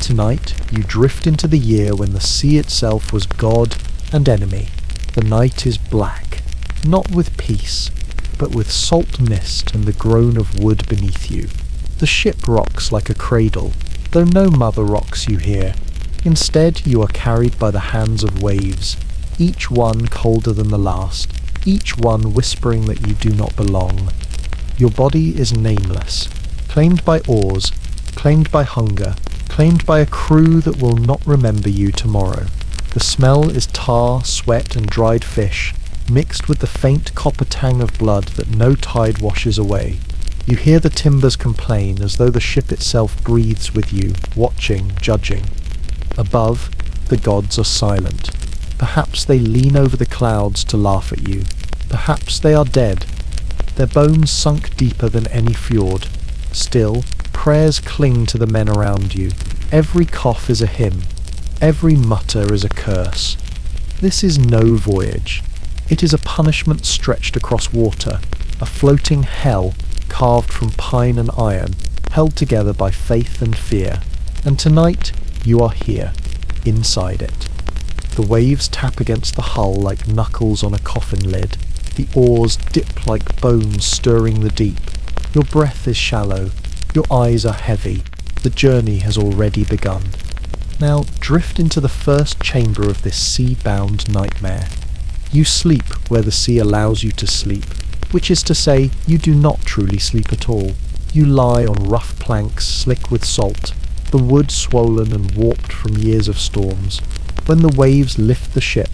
tonight, you drift into the year when the sea itself was god and enemy. The night is black, not with peace, but with salt mist and the groan of wood beneath you. The ship rocks like a cradle, though no mother rocks you here. Instead, you are carried by the hands of waves, each one colder than the last, each one whispering that you do not belong. Your body is nameless, claimed by oars, claimed by hunger, claimed by a crew that will not remember you tomorrow. The smell is tar, sweat and dried fish, mixed with the faint copper tang of blood that no tide washes away. You hear the timbers complain as though the ship itself breathes with you, watching, judging. Above, the gods are silent. Perhaps they lean over the clouds to laugh at you. Perhaps they are dead, their bones sunk deeper than any fjord. Still, prayers cling to the men around you. Every cough is a hymn. Every mutter is a curse. This is no voyage. It is a punishment stretched across water, a floating hell carved from pine and iron, held together by faith and fear. And tonight, you are here, inside it. The waves tap against the hull like knuckles on a coffin lid. The oars dip like bones stirring the deep. Your breath is shallow. Your eyes are heavy. The journey has already begun. Now drift into the first chamber of this sea-bound nightmare. You sleep where the sea allows you to sleep, which is to say, you do not truly sleep at all. You lie on rough planks slick with salt, the wood swollen and warped from years of storms. When the waves lift the ship,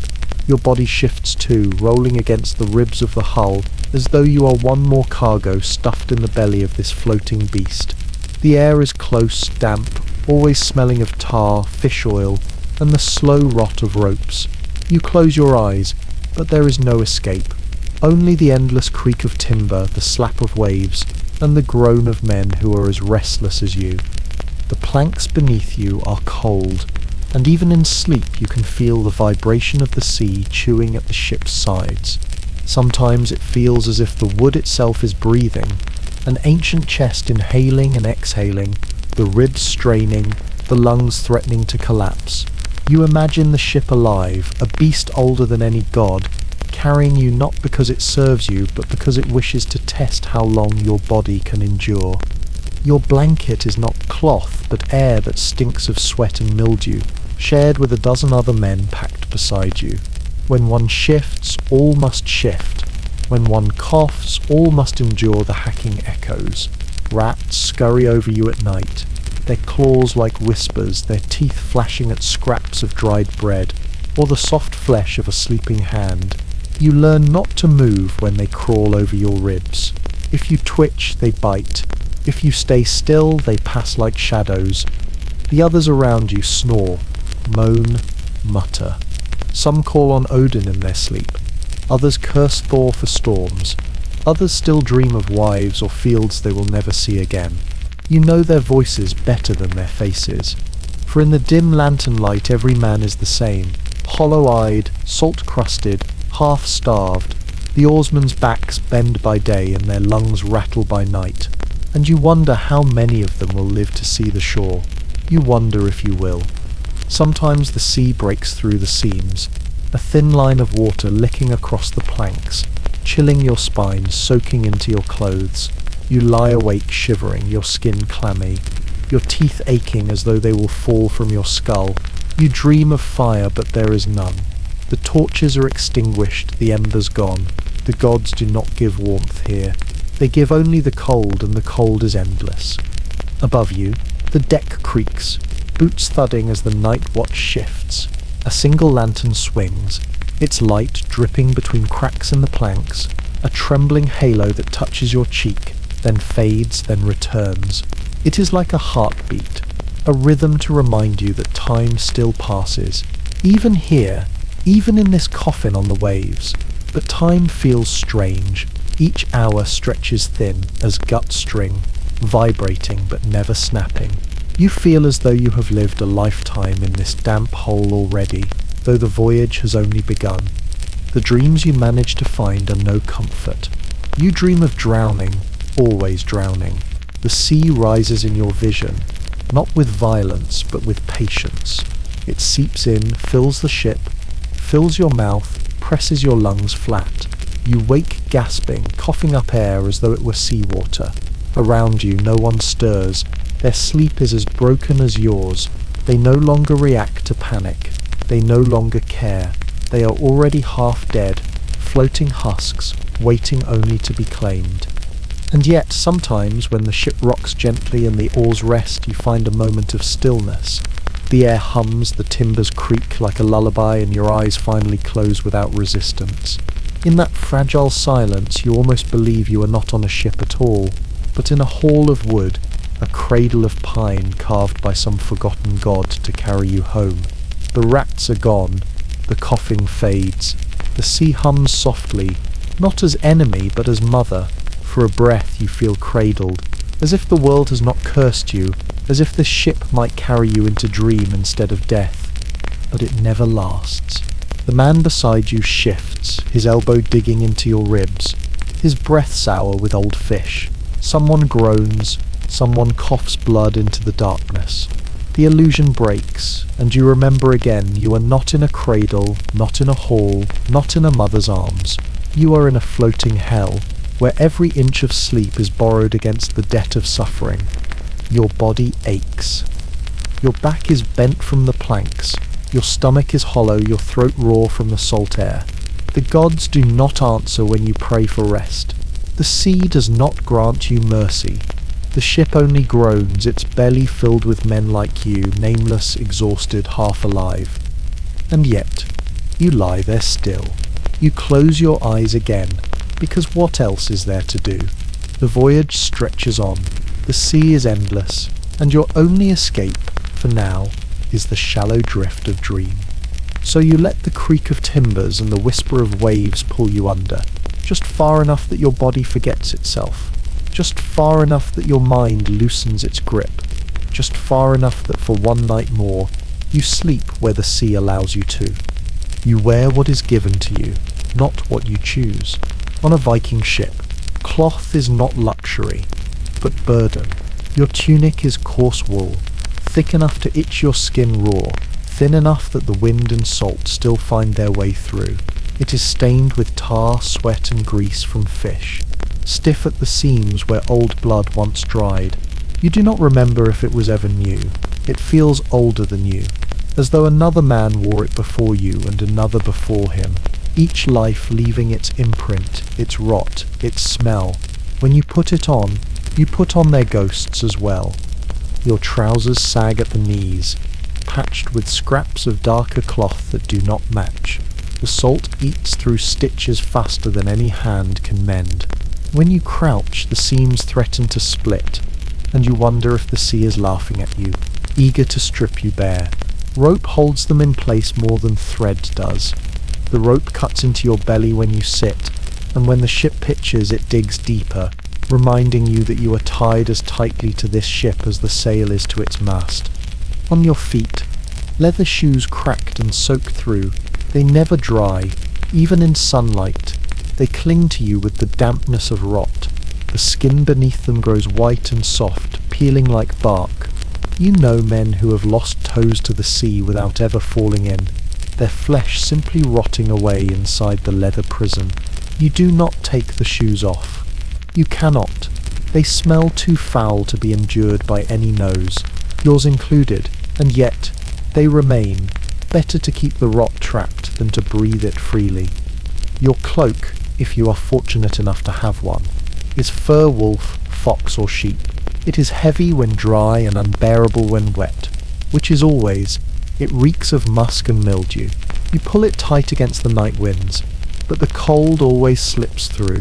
your body shifts too, rolling against the ribs of the hull, as though you are one more cargo stuffed in the belly of this floating beast. The air is close, damp, always smelling of tar, fish oil, and the slow rot of ropes. You close your eyes, but there is no escape. Only the endless creak of timber, the slap of waves, and the groan of men who are as restless as you. The planks beneath you are cold, and even in sleep you can feel the vibration of the sea chewing at the ship's sides. Sometimes it feels as if the wood itself is breathing, an ancient chest inhaling and exhaling, the ribs straining, the lungs threatening to collapse. You imagine the ship alive, a beast older than any god, carrying you not because it serves you, but because it wishes to test how long your body can endure. Your blanket is not cloth, but air that stinks of sweat and mildew, shared with a dozen other men packed beside you. When one shifts, all must shift. When one coughs, all must endure the hacking echoes. Rats scurry over you at night, their claws like whispers, their teeth flashing at scraps of dried bread, or the soft flesh of a sleeping hand. You learn not to move when they crawl over your ribs. If you twitch, they bite. If you stay still, they pass like shadows. The others around you snore, moan, mutter. Some call on Odin in their sleep. Others curse Thor for storms. Others still dream of wives or fields they will never see again. You know their voices better than their faces. For in the dim lantern light every man is the same, hollow-eyed, salt-crusted, half-starved. The oarsmen's backs bend by day and their lungs rattle by night. And you wonder how many of them will live to see the shore. You wonder if you will. Sometimes the sea breaks through the seams, a thin line of water licking across the planks, chilling your spine, soaking into your clothes. You lie awake shivering, your skin clammy, your teeth aching as though they will fall from your skull. You dream of fire, but there is none. The torches are extinguished, the embers gone. The gods do not give warmth here. They give only the cold, and the cold is endless. Above you, the deck creaks, boots thudding as the night watch shifts. A single lantern swings, its light dripping between cracks in the planks, a trembling halo that touches your cheek, then fades, then returns. It is like a heartbeat, a rhythm to remind you that time still passes. Even here, even in this coffin on the waves. But time feels strange. Each hour stretches thin as gut string, vibrating but never snapping. You feel as though you have lived a lifetime in this damp hole already, though the voyage has only begun. The dreams you manage to find are no comfort. You dream of drowning, always drowning. The sea rises in your vision. not with violence, but with patience. It seeps in, fills the ship, fills your mouth, presses your lungs flat. You wake gasping, coughing up air as though it were seawater. Around you no one stirs. Their sleep is as broken as yours. They no longer react to panic. They no longer care. They are already half dead, floating husks, waiting only to be claimed. And yet, sometimes, when the ship rocks gently and the oars rest, you find a moment of stillness. The air hums, the timbers creak like a lullaby, and your eyes finally close without resistance. In that fragile silence, you almost believe you are not on a ship at all, but in a hall of wood, a cradle of pine carved by some forgotten god to carry you home. The rats are gone, the coughing fades, the sea hums softly, not as enemy but as mother. For a breath you feel cradled, as if the world has not cursed you, as if this ship might carry you into dream instead of death. But it never lasts. The man beside you shifts, his elbow digging into your ribs, his breath sour with old fish. Someone groans, someone coughs blood into the darkness. The illusion breaks, and you remember again you are not in a cradle, not in a hall, not in a mother's arms. You are in a floating hell, where every inch of sleep is borrowed against the debt of suffering. Your body aches. Your back is bent from the planks. Your stomach is hollow, your throat raw from the salt air. The gods do not answer when you pray for rest. The sea does not grant you mercy. The ship only groans, its belly filled with men like you, nameless, exhausted, half alive. And yet, you lie there still. You close your eyes again, because what else is there to do? The voyage stretches on, the sea is endless, and your only escape, for now, is the shallow drift of dream. So you let the creak of timbers and the whisper of waves pull you under, just far enough that your body forgets itself, just far enough that your mind loosens its grip, just far enough that for one night more, you sleep where the sea allows you to. You wear what is given to you, not what you choose. On a Viking ship, cloth is not luxury, but burden. Your tunic is coarse wool, thick enough to itch your skin raw, thin enough that the wind and salt still find their way through. It is stained with tar, sweat and grease from fish, stiff at the seams where old blood once dried. You do not remember if it was ever new. It feels older than you, as though another man wore it before you and another before him, each life leaving its imprint, its rot, its smell. When you put it on, you put on their ghosts as well. Your trousers sag at the knees, patched with scraps of darker cloth that do not match. The salt eats through stitches faster than any hand can mend. When you crouch, the seams threaten to split, and you wonder if the sea is laughing at you, eager to strip you bare. Rope holds them in place more than thread does. The rope cuts into your belly when you sit, and when the ship pitches it digs deeper, reminding you that you are tied as tightly to this ship as the sail is to its mast. On your feet, leather shoes cracked and soaked through, they never dry, even in sunlight. They cling to you with the dampness of rot. The skin beneath them grows white and soft, peeling like bark. You know men who have lost toes to the sea without ever falling in, their flesh simply rotting away inside the leather prison. You do not take the shoes off. You cannot. They smell too foul to be endured by any nose, yours included, and yet they remain. Better to keep the rot trapped than to breathe it freely. Your cloak, if you are fortunate enough to have one, is fur wolf, fox or sheep. It is heavy when dry and unbearable when wet, which is always. It reeks of musk and mildew. You pull it tight against the night winds, but the cold always slips through.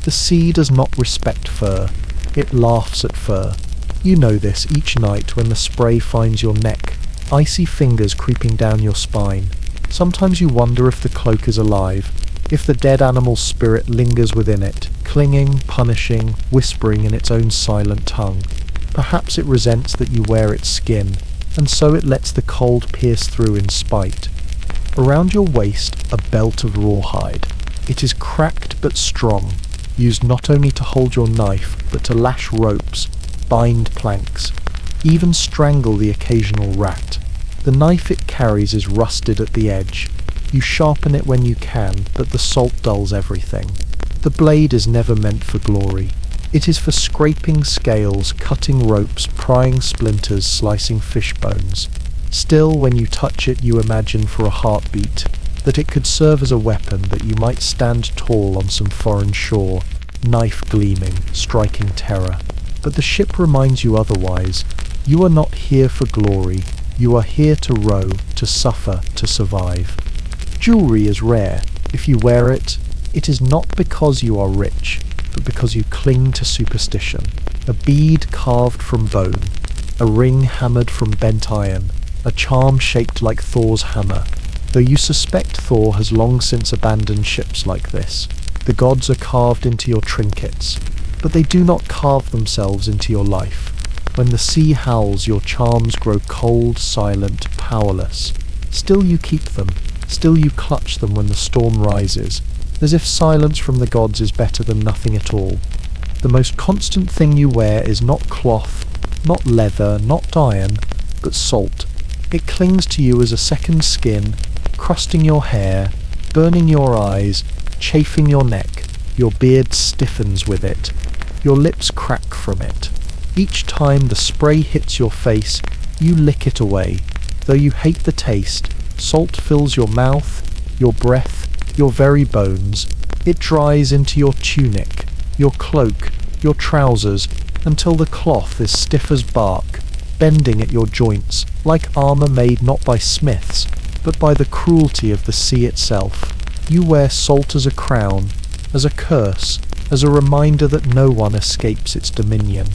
The sea does not respect fur. It laughs at fur. You know this each night when the spray finds your neck, icy fingers creeping down your spine. Sometimes you wonder if the cloak is alive, if the dead animal's spirit lingers within it, clinging, punishing, whispering in its own silent tongue. Perhaps it resents that you wear its skin, and so it lets the cold pierce through in spite. Around your waist, a belt of rawhide. It is cracked but strong, used not only to hold your knife, but to lash ropes, bind planks. even strangle the occasional rat. The knife it carries is rusted at the edge. You sharpen it when you can, but the salt dulls everything. The blade is never meant for glory. It is for scraping scales, cutting ropes, prying splinters, slicing fish bones. Still, when you touch it, you imagine for a heartbeat that it could serve as a weapon, that you might stand tall on some foreign shore, knife gleaming, striking terror. But the ship reminds you otherwise. You are not here for glory. You are here to row, to suffer, to survive. Jewelry is rare. If you wear it, it is not because you are rich, but because you cling to superstition. A bead carved from bone, a ring hammered from bent iron, a charm shaped like Thor's hammer. Though you suspect Thor has long since abandoned ships like this, the gods are carved into your trinkets, but they do not carve themselves into your life. When the sea howls, your charms grow cold, silent, powerless. Still you keep them, still you clutch them when the storm rises, as if silence from the gods is better than nothing at all. The most constant thing you wear is not cloth, not leather, not iron, but salt. It clings to you as a second skin, crusting your hair, burning your eyes, chafing your neck. Your beard stiffens with it. Your lips crack from it. Each time the spray hits your face, you lick it away. Though you hate the taste, salt fills your mouth, your breath, your very bones. It dries into your tunic, your cloak, your trousers, until the cloth is stiff as bark, bending at your joints, like armour made not by smiths, but by the cruelty of the sea itself. You wear salt as a crown, as a curse, as a reminder that no one escapes its dominion.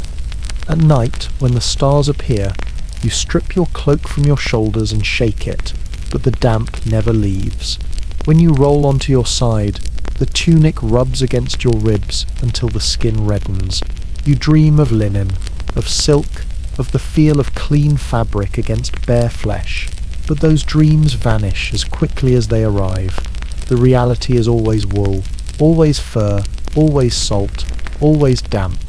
At night, when the stars appear, you strip your cloak from your shoulders and shake it, but the damp never leaves. When you roll onto your side, the tunic rubs against your ribs until the skin reddens. You dream of linen, of silk, of the feel of clean fabric against bare flesh. But those dreams vanish as quickly as they arrive. The reality is always wool, always fur, always salt, always damp.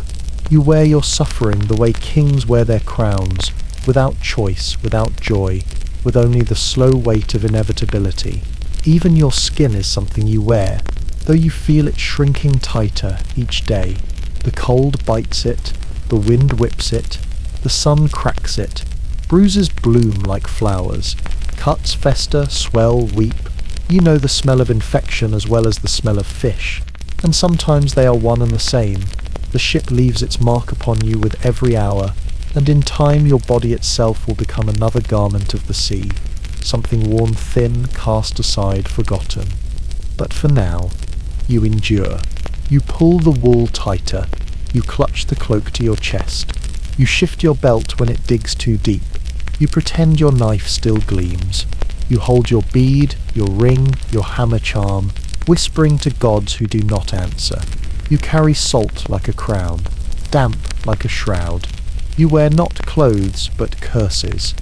You wear your suffering the way kings wear their crowns, without choice, without joy, with only the slow weight of inevitability. Even your skin is something you wear, though you feel it shrinking tighter each day. The cold bites it, the wind whips it, the sun cracks it. Bruises bloom like flowers. Cuts fester, swell, weep. You know the smell of infection as well as the smell of fish, and sometimes they are one and the same. The ship leaves its mark upon you with every hour, and in time your body itself will become another garment of the sea, something worn thin, cast aside, forgotten. But for now, you endure. You pull the wool tighter. You clutch the cloak to your chest. You shift your belt when it digs too deep. You pretend your knife still gleams. You hold your bead, your ring, your hammer charm, whispering to gods who do not answer. You carry salt like a crown, damp like a shroud. You wear not clothes, but curses.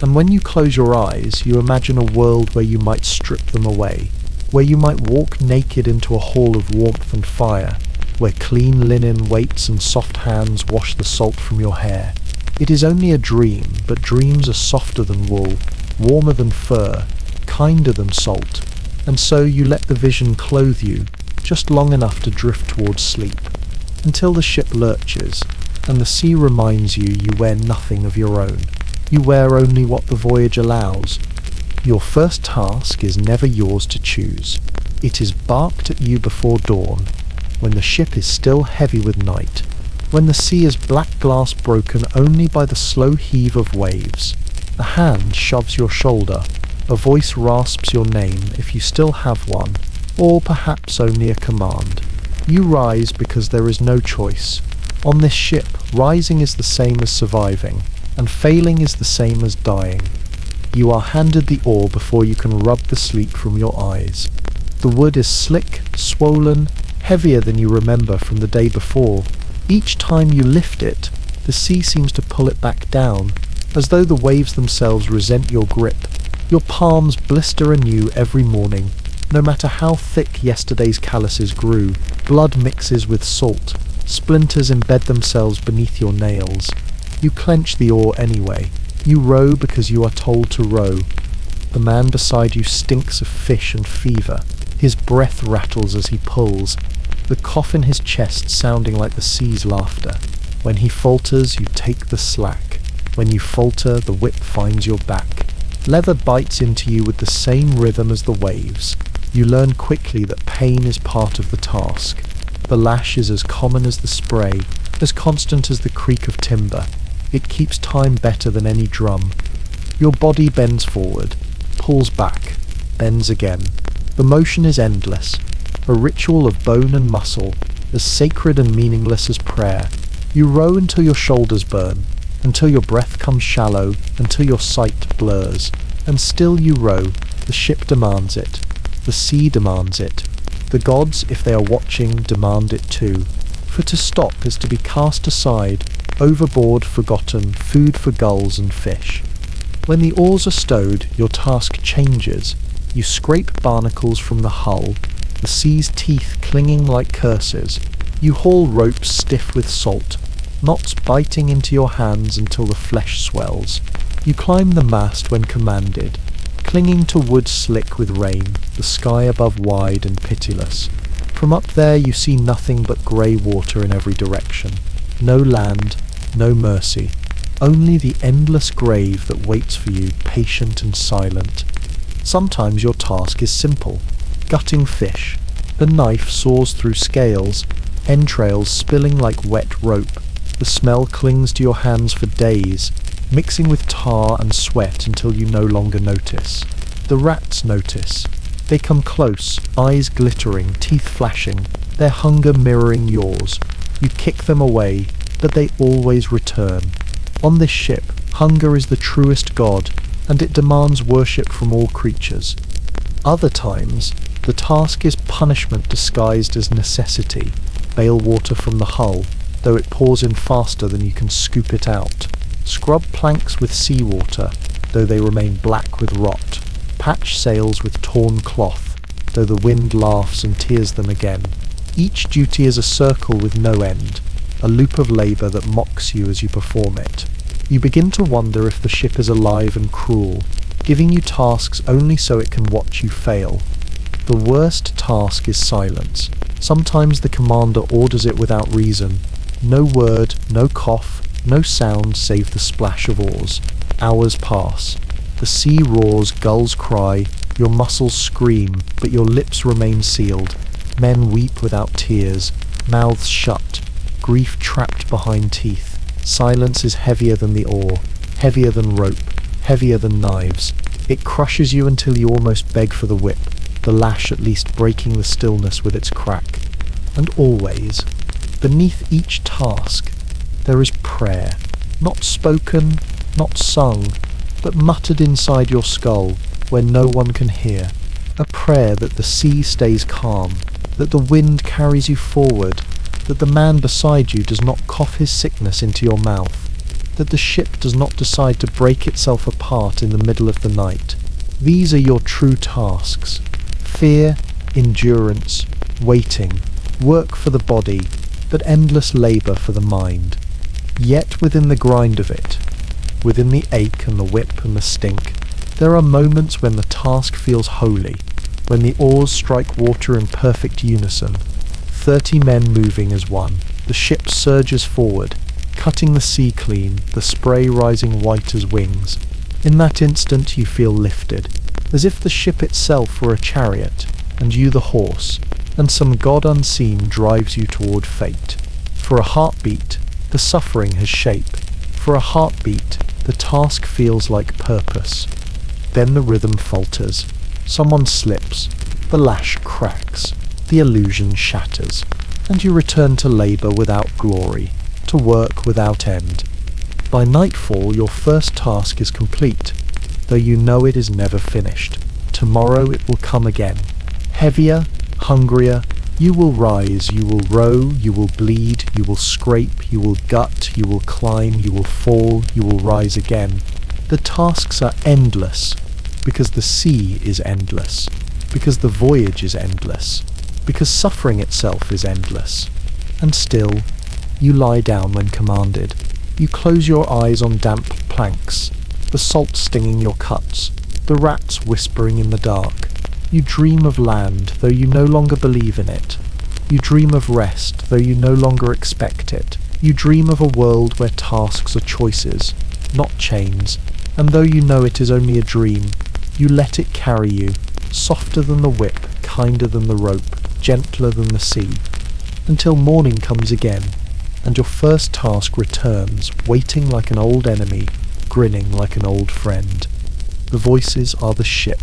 And when you close your eyes, you imagine a world where you might strip them away, where you might walk naked into a hall of warmth and fire, where clean linen waits and soft hands wash the salt from your hair. It is only a dream, but dreams are softer than wool, warmer than fur, kinder than salt, and so you let the vision clothe you, just long enough to drift towards sleep, until the ship lurches, and the sea reminds you you wear nothing of your own. You wear only what the voyage allows. Your first task is never yours to choose. It is barked at you before dawn, when the ship is still heavy with night, when the sea is black glass broken only by the slow heave of waves. A hand shoves your shoulder, a voice rasps your name if you still have one, or perhaps only a command. You rise because there is no choice. On this ship, rising is the same as surviving, and failing is the same as dying. You are handed the oar before you can rub the sleep from your eyes. The wood is slick, swollen, heavier than you remember from the day before. Each time you lift it, the sea seems to pull it back down, as though the waves themselves resent your grip. Your palms blister anew every morning. No matter how thick yesterday's calluses grew, blood mixes with salt. Splinters embed themselves beneath your nails. You clench the oar anyway. You row because you are told to row. The man beside you stinks of fish and fever. His breath rattles as he pulls, the cough in his chest sounding like the sea's laughter. When he falters, you take the slack. When you falter, the whip finds your back. Leather bites into you with the same rhythm as the waves. You learn quickly that pain is part of the task. The lash is as common as the spray, as constant as the creak of timber. It keeps time better than any drum. Your body bends forward, pulls back, bends again. The motion is endless, a ritual of bone and muscle, as sacred and meaningless as prayer. You row until your shoulders burn, until your breath comes shallow, until your sight blurs. And still you row. The ship demands it. The sea demands it. The gods, if they are watching, demand it too. For to stop is to be cast aside, overboard, forgotten, food for gulls and fish. When the oars are stowed, your task changes. You scrape barnacles from the hull, the sea's teeth clinging like curses. You haul ropes stiff with salt, knots biting into your hands until the flesh swells. You climb the mast when commanded, clinging to wood slick with rain, the sky above wide and pitiless. From up there you see nothing but grey water in every direction. No land, no mercy, only the endless grave that waits for you, patient and silent. Sometimes your task is simple. Gutting fish. The knife saws through scales, entrails spilling like wet rope. The smell clings to your hands for days, mixing with tar and sweat until you no longer notice. The rats notice. They come close, eyes glittering, teeth flashing, their hunger mirroring yours. You kick them away, but they always return. On this ship, hunger is the truest god, and it demands worship from all creatures. Other times, the task is punishment disguised as necessity. Bail water from the hull, though it pours in faster than you can scoop it out. Scrub planks with seawater, though they remain black with rot. Patch sails with torn cloth, though the wind laughs and tears them again. Each duty is a circle with no end, a loop of labour that mocks you as you perform it. You begin to wonder if the ship is alive and cruel, giving you tasks only so it can watch you fail. The worst task is silence. Sometimes the commander orders it without reason. No word, no cough, no sound save the splash of oars. Hours pass. The sea roars, gulls cry, your muscles scream, but your lips remain sealed. Men weep without tears, mouths shut, grief trapped behind teeth. Silence is heavier than the oar, heavier than rope, heavier than knives. It crushes you until you almost beg for the whip, the lash at least breaking the stillness with its crack. And always, beneath each task, there is prayer, not spoken, not sung, but muttered inside your skull where no one can hear. A prayer that the sea stays calm, that the wind carries you forward, that the man beside you does not cough his sickness into your mouth, that the ship does not decide to break itself apart in the middle of the night. These are your true tasks. Fear, endurance, waiting, work for the body, but endless labour for the mind. Yet within the grind of it, within the ache and the whip and the stink, there are moments when the task feels holy, when the oars strike water in perfect unison, 30 men moving as one. The ship surges forward, cutting the sea clean, the spray rising white as wings. In that instant you feel lifted, as if the ship itself were a chariot, and you the horse, and some god unseen drives you toward fate. For a heartbeat, the suffering has shape. For a heartbeat, the task feels like purpose. Then the rhythm falters. Someone slips. The lash cracks. The illusion shatters. And you return to labour without glory, to work without end. By nightfall, your first task is complete, though you know it is never finished. Tomorrow it will come again. Heavier, hungrier, you will rise, you will row, you will bleed, you will scrape, you will gut, you will climb, you will fall, you will rise again. The tasks are endless, because the sea is endless, because the voyage is endless, because suffering itself is endless. And still, you lie down when commanded. You close your eyes on damp planks, the salt stinging your cuts, the rats whispering in the dark. You dream of land, though you no longer believe in it. You dream of rest, though you no longer expect it. You dream of a world where tasks are choices, not chains, and though you know it is only a dream, you let it carry you, softer than the whip, kinder than the rope, gentler than the sea, until morning comes again, and your first task returns, waiting like an old enemy, grinning like an old friend. The voices are the ship.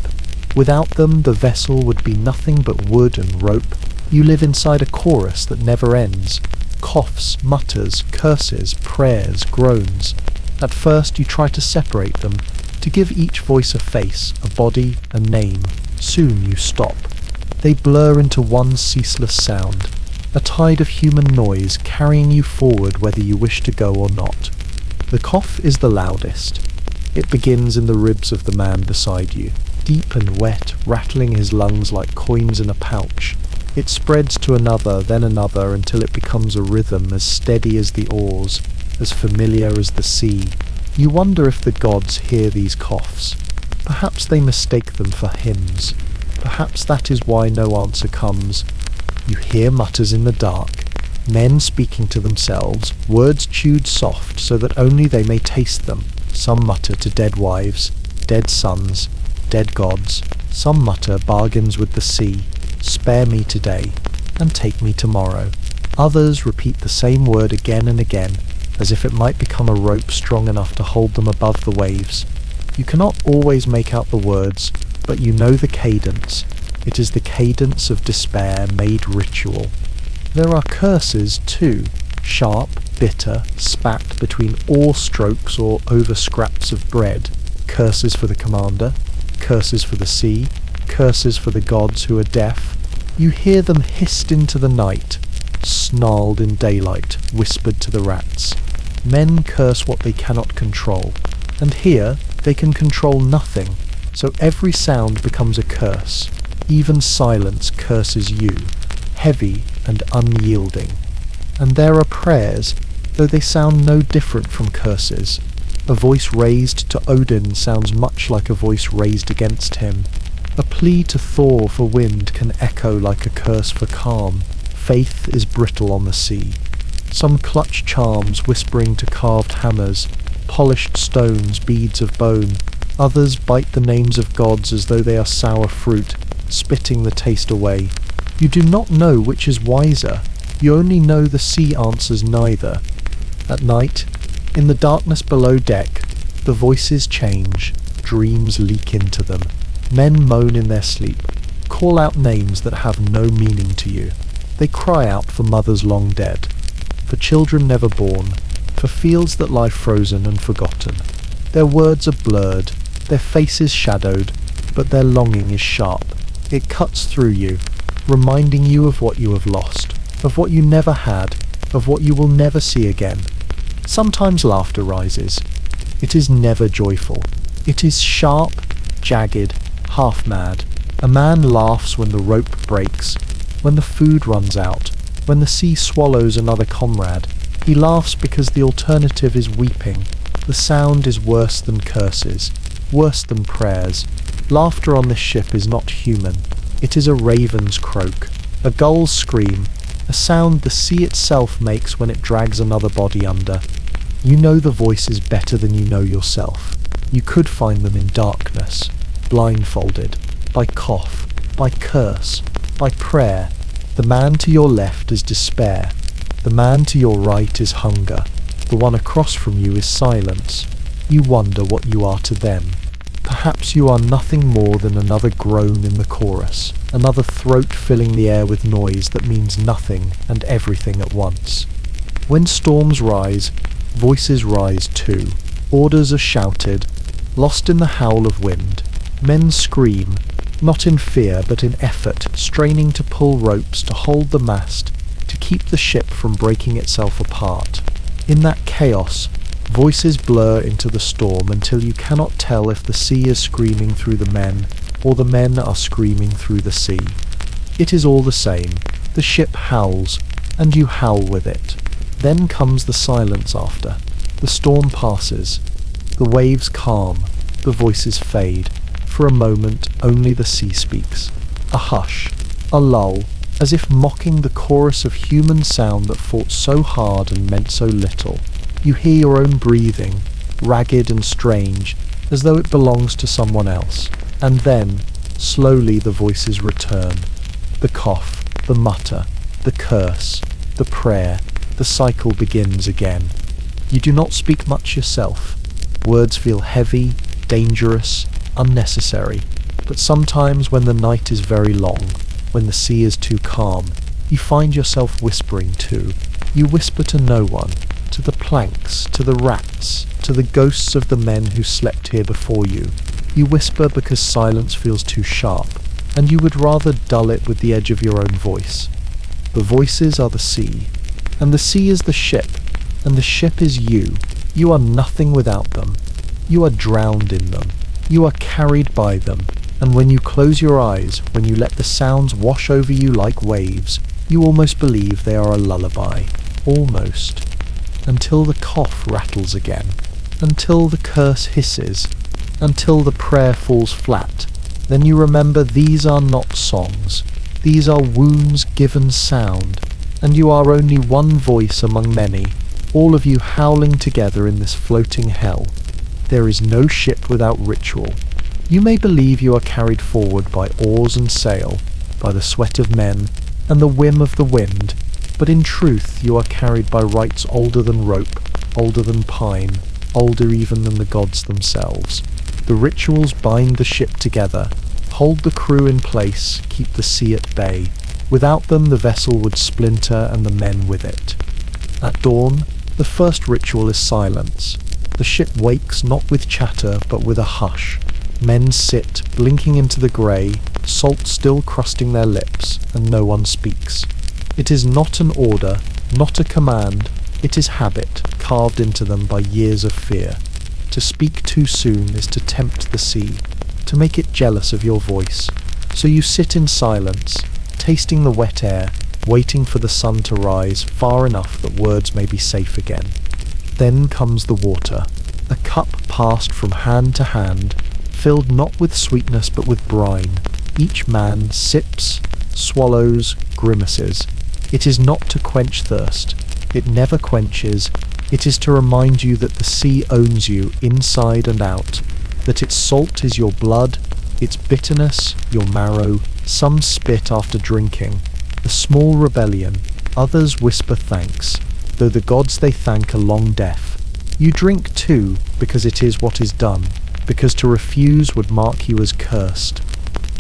Without them, the vessel would be nothing but wood and rope. You live inside a chorus that never ends. Coughs, mutters, curses, prayers, groans. At first you try to separate them, to give each voice a face, a body, a name. Soon you stop. They blur into one ceaseless sound, a tide of human noise carrying you forward whether you wish to go or not. The cough is the loudest. It begins in the ribs of the man beside you, deep and wet, rattling his lungs like coins in a pouch. It spreads to another, then another, until it becomes a rhythm as steady as the oars, as familiar as the sea. You wonder if the gods hear these coughs. Perhaps they mistake them for hymns. Perhaps that is why no answer comes. You hear mutters in the dark, men speaking to themselves, words chewed soft so that only they may taste them. Some mutter to dead wives, dead sons, dead gods. Some mutter bargains with the sea, spare me today, and take me tomorrow. Others repeat the same word again and again, as if it might become a rope strong enough to hold them above the waves. You cannot always make out the words, but you know the cadence. It is the cadence of despair made ritual. There are curses too, sharp, bitter, spat between oar strokes or over scraps of bread. Curses for the commander, curses for the sea, curses for the gods who are deaf. You hear them hissed into the night, snarled in daylight, whispered to the rats. Men curse what they cannot control, and here they can control nothing, so every sound becomes a curse. Even silence curses you, heavy and unyielding. And there are prayers, though they sound no different from curses. A voice raised to Odin sounds much like a voice raised against him. A plea to Thor for wind can echo like a curse for calm. Faith is brittle on the sea. Some clutch charms whispering to carved hammers, polished stones, beads of bone. Others bite the names of gods as though they are sour fruit, spitting the taste away. You do not know which is wiser. You only know the sea answers neither. At night, in the darkness below deck, the voices change, dreams leak into them. Men moan in their sleep, call out names that have no meaning to you. They cry out for mothers long dead, for children never born, for fields that lie frozen and forgotten. Their words are blurred, their faces shadowed, but their longing is sharp. It cuts through you, reminding you of what you have lost, of what you never had, of what you will never see again. Sometimes laughter rises. It is never joyful. It is sharp, jagged, half-mad. A man laughs when the rope breaks, when the food runs out, when the sea swallows another comrade. He laughs because the alternative is weeping. The sound is worse than curses, worse than prayers. Laughter on this ship is not human. It is a raven's croak, a gull's scream, a sound the sea itself makes when it drags another body under. You know the voices better than you know yourself. You could find them in darkness, blindfolded, by cough, by curse, by prayer. The man to your left is despair. The man to your right is hunger. The one across from you is silence. You wonder what you are to them. Perhaps you are nothing more than another groan in the chorus, another throat filling the air with noise that means nothing and everything at once. When storms rise, voices rise too. Orders are shouted, lost in the howl of wind. Men scream, not in fear but in effort, straining to pull ropes to hold the mast, to keep the ship from breaking itself apart. In that chaos, voices blur into the storm until you cannot tell if the sea is screaming through the men, or the men are screaming through the sea. It is all the same. The ship howls, and you howl with it. Then comes the silence after. The storm passes. The waves calm. The voices fade. For a moment, only the sea speaks. A hush. A lull. As if mocking the chorus of human sound that fought so hard and meant so little. You hear your own breathing, ragged and strange, as though it belongs to someone else. And then, slowly the voices return. The cough, the mutter, the curse, the prayer. The cycle begins again. You do not speak much yourself. Words feel heavy, dangerous, unnecessary. But sometimes when the night is very long, when the sea is too calm, you find yourself whispering too. You whisper to no one, to the planks, to the rats, to the ghosts of the men who slept here before you. You whisper because silence feels too sharp, and you would rather dull it with the edge of your own voice. The voices are the sea, and the sea is the ship, and the ship is you. You are nothing without them. You are drowned in them. You are carried by them. And when you close your eyes, when you let the sounds wash over you like waves, you almost believe they are a lullaby. Almost. Until the cough rattles again. Until the curse hisses. Until the prayer falls flat. Then you remember these are not songs. These are wounds given sound. And you are only one voice among many, all of you howling together in this floating hell. There is no ship without ritual. You may believe you are carried forward by oars and sail, by the sweat of men, and the whim of the wind, but in truth you are carried by rites older than rope, older than pine, older even than the gods themselves. The rituals bind the ship together, hold the crew in place, keep the sea at bay. Without them the vessel would splinter and the men with it. At dawn, the first ritual is silence. The ship wakes not with chatter but with a hush. Men sit, blinking into the grey, salt still crusting their lips, and no one speaks. It is not an order, not a command, it is habit, carved into them by years of fear. To speak too soon is to tempt the sea, to make it jealous of your voice. So you sit in silence, tasting the wet air, waiting for the sun to rise far enough that words may be safe again. Then comes the water, a cup passed from hand to hand, filled not with sweetness but with brine. Each man sips, swallows, grimaces. It is not to quench thirst. It never quenches. It is to remind you that the sea owns you inside and out, that its salt is your blood, its bitterness, your marrow. Some spit after drinking. A small rebellion. Others whisper thanks, though the gods they thank are long deaf. You drink too, because it is what is done, because to refuse would mark you as cursed.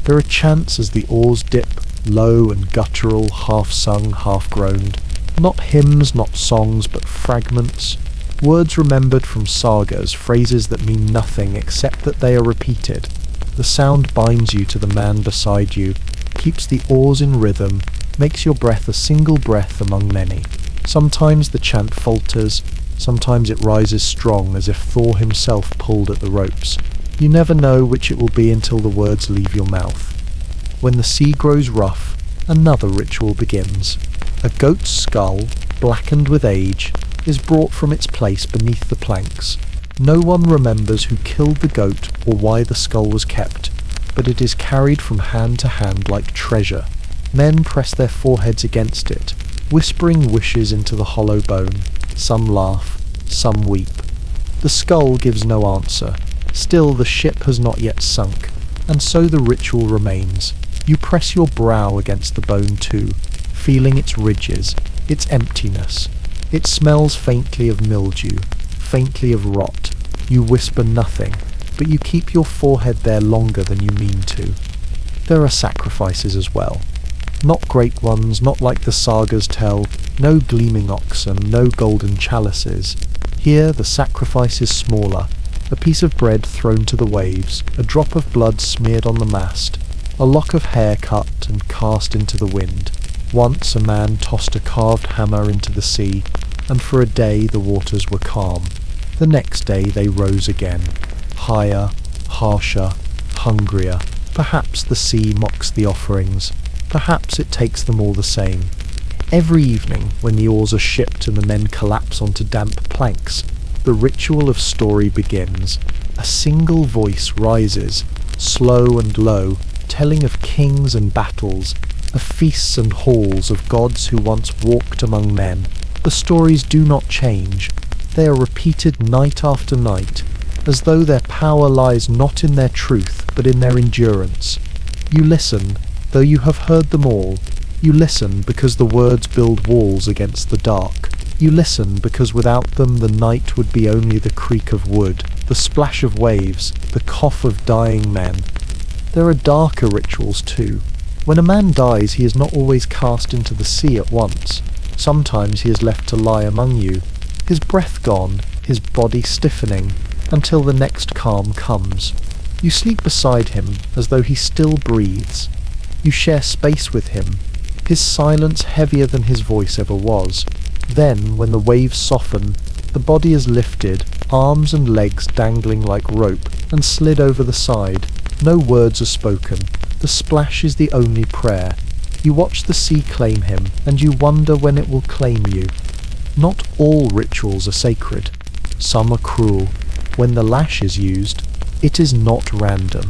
There are chants as the oars dip, low and guttural, half-sung, half-groaned. Not hymns, not songs, but fragments. Words remembered from sagas, phrases that mean nothing except that they are repeated. The sound binds you to the man beside you, keeps the oars in rhythm, makes your breath a single breath among many. Sometimes the chant falters, sometimes it rises strong as if Thor himself pulled at the ropes. You never know which it will be until the words leave your mouth. When the sea grows rough, another ritual begins. A goat's skull, blackened with age, is brought from its place beneath the planks. No one remembers who killed the goat or why the skull was kept, but it is carried from hand to hand like treasure. Men press their foreheads against it, whispering wishes into the hollow bone. Some laugh, some weep. The skull gives no answer. Still the ship has not yet sunk, and so the ritual remains. You press your brow against the bone too, feeling its ridges, its emptiness. It smells faintly of mildew, faintly of rot. You whisper nothing, but you keep your forehead there longer than you mean to. There are sacrifices as well. Not great ones, not like the sagas tell, no gleaming oxen, no golden chalices. Here the sacrifice is smaller, a piece of bread thrown to the waves, a drop of blood smeared on the mast, a lock of hair cut and cast into the wind. Once a man tossed a carved hammer into the sea, and for a day the waters were calm. The next day they rose again, higher, harsher, hungrier. Perhaps the sea mocks the offerings. Perhaps it takes them all the same. Every evening, when the oars are shipped and the men collapse onto damp planks, the ritual of story begins. A single voice rises, slow and low, telling of kings and battles, of feasts and halls, of gods who once walked among men. The stories do not change. They are repeated night after night, as though their power lies not in their truth, but in their endurance. You listen, though you have heard them all. You listen because the words build walls against the dark. You listen because without them the night would be only the creak of wood, the splash of waves, the cough of dying men. There are darker rituals too. When a man dies, he is not always cast into the sea at once. Sometimes he is left to lie among you, his breath gone, his body stiffening, until the next calm comes. You sleep beside him as though he still breathes. You share space with him, his silence heavier than his voice ever was. Then, when the waves soften, the body is lifted, arms and legs dangling like rope, and slid over the side. No words are spoken. The splash is the only prayer. You watch the sea claim him, and you wonder when it will claim you. Not all rituals are sacred. Some are cruel. When the lash is used, it is not random.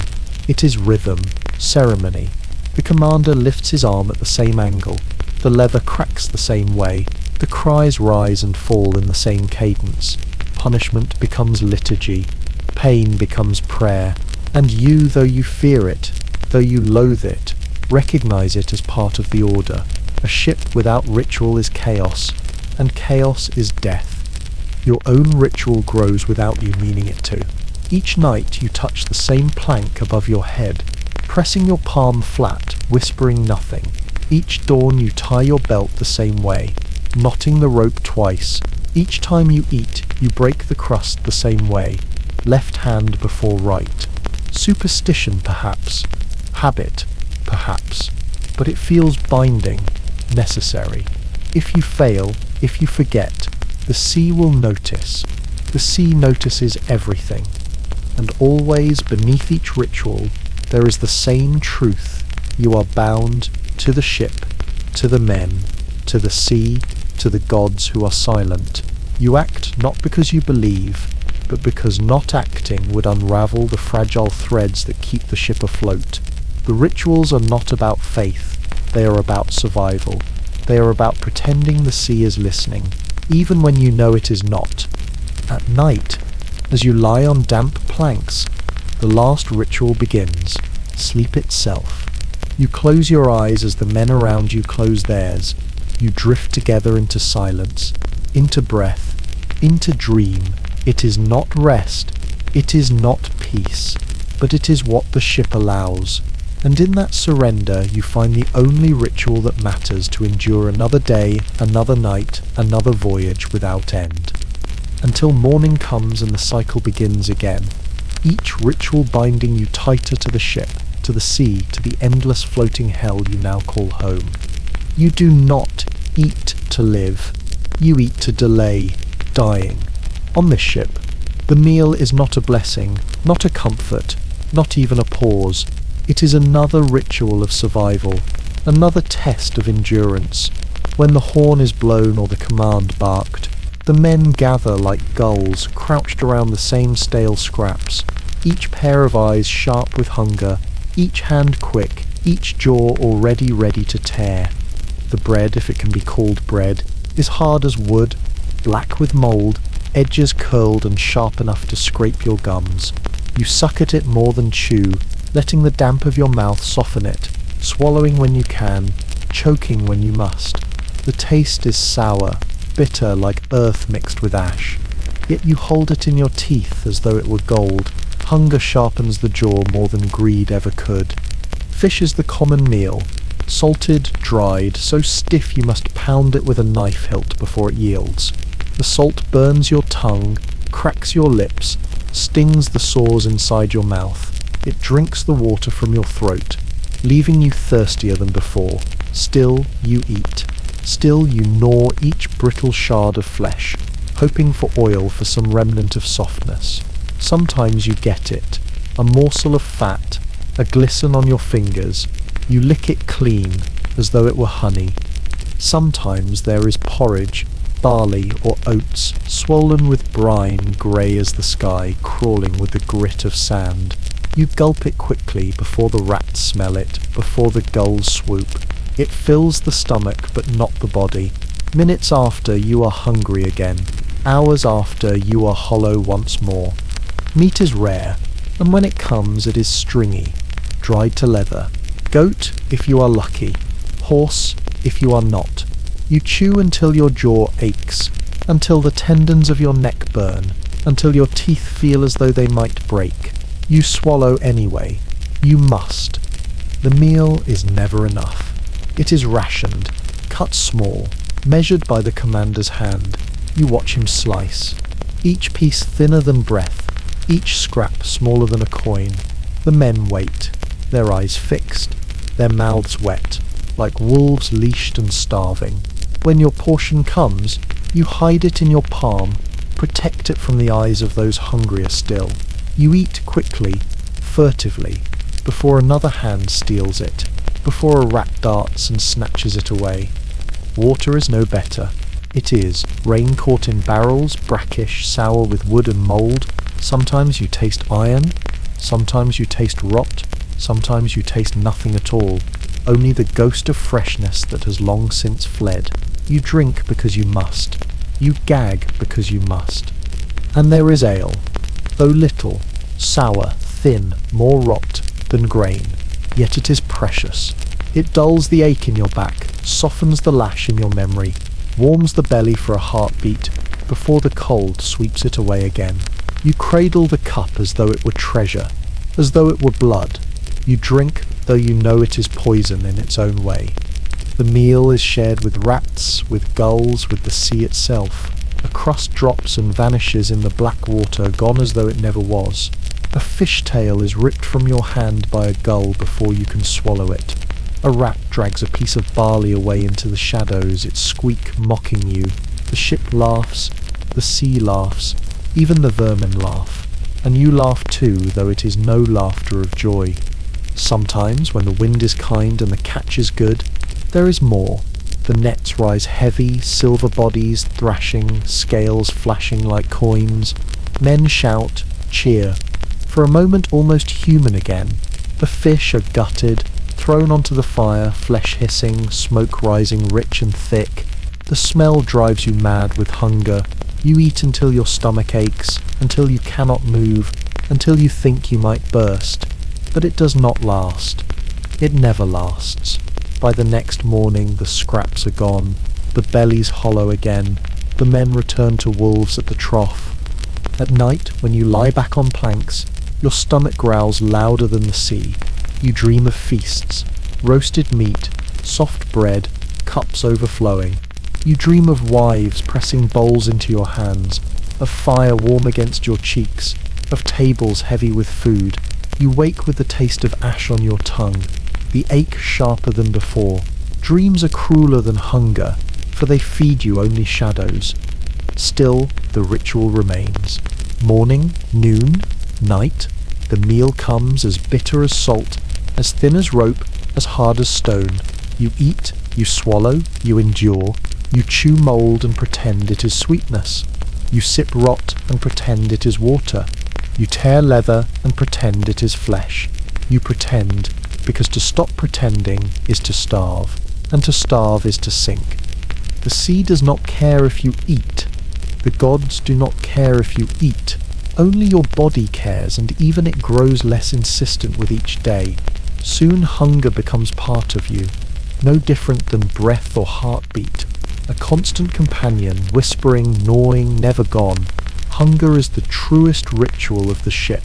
It is rhythm, ceremony. The commander lifts his arm at the same angle. The leather cracks the same way. The cries rise and fall in the same cadence. Punishment becomes liturgy. Pain becomes prayer. And you, though you fear it, though you loathe it, recognize it as part of the order. A ship without ritual is chaos, and chaos is death. Your own ritual grows without you meaning it to. Each night you touch the same plank above your head, pressing your palm flat, whispering nothing. Each dawn you tie your belt the same way, knotting the rope twice. Each time you eat, you break the crust the same way, left hand before right. Superstition, perhaps. Habit, perhaps. But it feels binding, necessary. If you fail, if you forget, the sea will notice. The sea notices everything. And always, beneath each ritual, there is the same truth. You are bound to the ship, to the men, to the sea, to the gods who are silent. You act not because you believe, but because not acting would unravel the fragile threads that keep the ship afloat. The rituals are not about faith, they are about survival. They are about pretending the sea is listening, even when you know it is not. At night, as you lie on damp planks, the last ritual begins, sleep itself. You close your eyes as the men around you close theirs. You drift together into silence, into breath, into dream. It is not rest, it is not peace, but it is what the ship allows. And in that surrender you find the only ritual that matters to endure another day, another night, another voyage without end. Until morning comes and the cycle begins again, each ritual binding you tighter to the ship, to the sea, to the endless floating hell you now call home. You do not eat to live, you eat to delay dying. On this ship, the meal is not a blessing, not a comfort, not even a pause. It is another ritual of survival, another test of endurance. When the horn is blown or the command barked, the men gather like gulls, crouched around the same stale scraps, each pair of eyes sharp with hunger, each hand quick, each jaw already ready to tear. The bread, if it can be called bread, is hard as wood, black with mould, edges curled and sharp enough to scrape your gums. You suck at it more than chew, letting the damp of your mouth soften it, swallowing when you can, choking when you must. The taste is sour, bitter like earth mixed with ash. Yet you hold it in your teeth as though it were gold. Hunger sharpens the jaw more than greed ever could. Fish is the common meal, salted, dried, so stiff you must pound it with a knife hilt before it yields. The salt burns your tongue, cracks your lips, stings the sores inside your mouth. It drinks the water from your throat, leaving you thirstier than before. Still you eat. Still you gnaw each brittle shard of flesh, hoping for oil for some remnant of softness. Sometimes you get it, a morsel of fat, a glisten on your fingers. You lick it clean, as though it were honey. Sometimes there is porridge, barley or oats, swollen with brine, grey as the sky, crawling with the grit of sand. You gulp it quickly before the rats smell it, before the gulls swoop. It fills the stomach but not the body. Minutes after, you are hungry again. Hours after, you are hollow once more. Meat is rare, and when it comes it is stringy, dried to leather. Goat, if you are lucky. Horse, if you are not. You chew until your jaw aches, until the tendons of your neck burn, until your teeth feel as though they might break. You swallow anyway. You must. The meal is never enough. It is rationed, cut small, measured by the commander's hand. You watch him slice. Each piece thinner than breath, each scrap smaller than a coin. The men wait, their eyes fixed, their mouths wet, like wolves leashed and starving. When your portion comes, you hide it in your palm, protect it from the eyes of those hungrier still. You eat quickly, furtively, before another hand steals it, before a rat darts and snatches it away. Water is no better. It is rain caught in barrels, brackish, sour with wood and mould. Sometimes you taste iron, sometimes you taste rot, sometimes you taste nothing at all, only the ghost of freshness that has long since fled. You drink because you must. You gag because you must. And there is ale, though little, sour, thin, more rot than grain, yet it is precious. It dulls the ache in your back, softens the lash in your memory, warms the belly for a heartbeat, before the cold sweeps it away again. You cradle the cup as though it were treasure, as though it were blood. You drink though you know it is poison in its own way. The meal is shared with rats, with gulls, with the sea itself. A crust drops and vanishes in the black water, gone as though it never was. A fish tail is ripped from your hand by a gull before you can swallow it. A rat drags a piece of barley away into the shadows, its squeak mocking you. The ship laughs, the sea laughs, even the vermin laugh. And you laugh too, though it is no laughter of joy. Sometimes, when the wind is kind and the catch is good, there is more. The nets rise heavy, silver bodies thrashing, scales flashing like coins. Men shout, cheer. For a moment almost human again. The fish are gutted, thrown onto the fire, flesh hissing, smoke rising rich and thick. The smell drives you mad with hunger. You eat until your stomach aches, until you cannot move, until you think you might burst. But it does not last. It never lasts. By the next morning the scraps are gone, the belly's hollow again, the men return to wolves at the trough. At night, when you lie back on planks, your stomach growls louder than the sea. You dream of feasts, roasted meat, soft bread, cups overflowing. You dream of wives pressing bowls into your hands, of fire warm against your cheeks, of tables heavy with food. You wake with the taste of ash on your tongue, the ache sharper than before. Dreams are crueler than hunger, for they feed you only shadows. Still, the ritual remains. Morning, noon, night, the meal comes as bitter as salt, as thin as rope, as hard as stone. You eat, you swallow, you endure. You chew mould and pretend it is sweetness. You sip rot and pretend it is water. You tear leather and pretend it is flesh. You pretend, because to stop pretending is to starve, and to starve is to sink. The sea does not care if you eat. The gods do not care if you eat. Only your body cares, and even it grows less insistent with each day. Soon hunger becomes part of you, no different than breath or heartbeat. A constant companion, whispering, gnawing, never gone. Hunger is the truest ritual of the ship.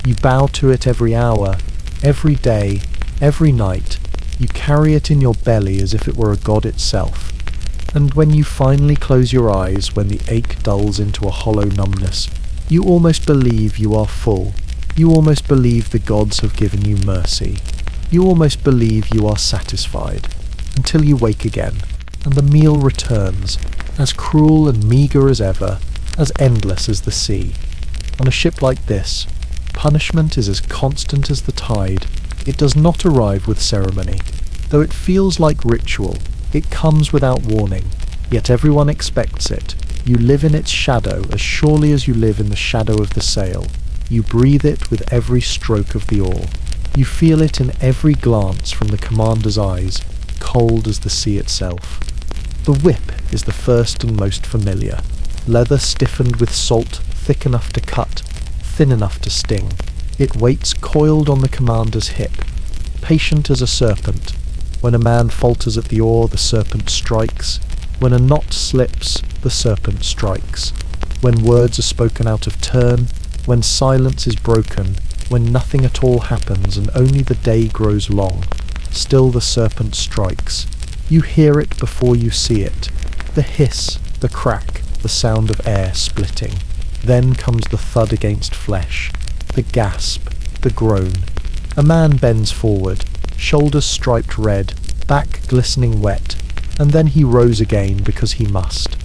You bow to it every hour, every day, every night. You carry it in your belly as if it were a god itself. And when you finally close your eyes, when the ache dulls into a hollow numbness, you almost believe you are full. You almost believe the gods have given you mercy. You almost believe you are satisfied, until you wake again, and the meal returns, as cruel and meagre as ever, as endless as the sea. On a ship like this, punishment is as constant as the tide. It does not arrive with ceremony. Though it feels like ritual, it comes without warning, Yet everyone expects it. You live in its shadow as surely as you live in the shadow of the sail. You breathe it with every stroke of the oar. You feel it in every glance from the commander's eyes, cold as the sea itself. The whip is the first and most familiar. Leather stiffened with salt, thick enough to cut, thin enough to sting. It waits coiled on the commander's hip, patient as a serpent. When a man falters at the oar, the serpent strikes. When a knot slips, the serpent strikes. When words are spoken out of turn, when silence is broken, when nothing at all happens and only the day grows long, still the serpent strikes. You hear it before you see it. The hiss, the crack, the sound of air splitting. Then comes the thud against flesh, the gasp, the groan. A man bends forward, shoulders striped red, back glistening wet, and then he rose again because he must.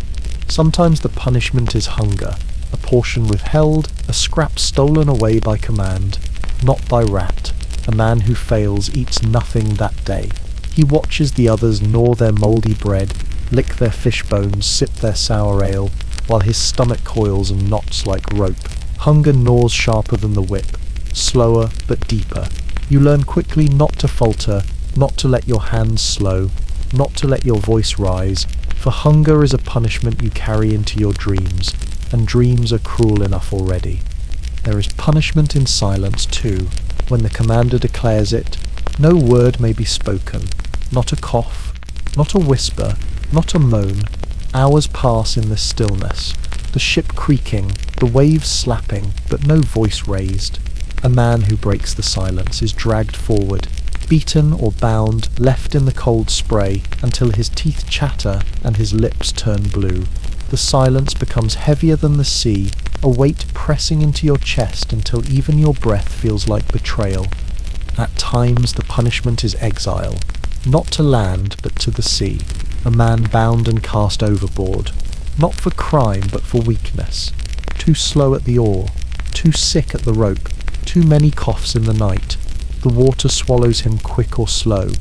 Sometimes the punishment is hunger, a portion withheld, a scrap stolen away by command, not by rat. A man who fails eats nothing that day. He watches the others gnaw their mouldy bread, lick their fish bones, sip their sour ale, while his stomach coils and knots like rope. Hunger gnaws sharper than the whip, slower but deeper. You learn quickly not to falter, not to let your hands slow, not to let your voice rise, for hunger is a punishment you carry into your dreams, and dreams are cruel enough already. There is punishment in silence too. When the commander declares it, no word may be spoken, not a cough, not a whisper, not a moan. Hours pass in this stillness, the ship creaking, the waves slapping, but no voice raised. A man who breaks the silence is dragged forward, beaten or bound, left in the cold spray until his teeth chatter and his lips turn blue. The silence becomes heavier than the sea, a weight pressing into your chest until even your breath feels like betrayal. At times the punishment is exile, not to land but to the sea, a man bound and cast overboard, not for crime but for weakness. Too slow at the oar, too sick at the rope, too many coughs in the night. The water swallows him quick or slow.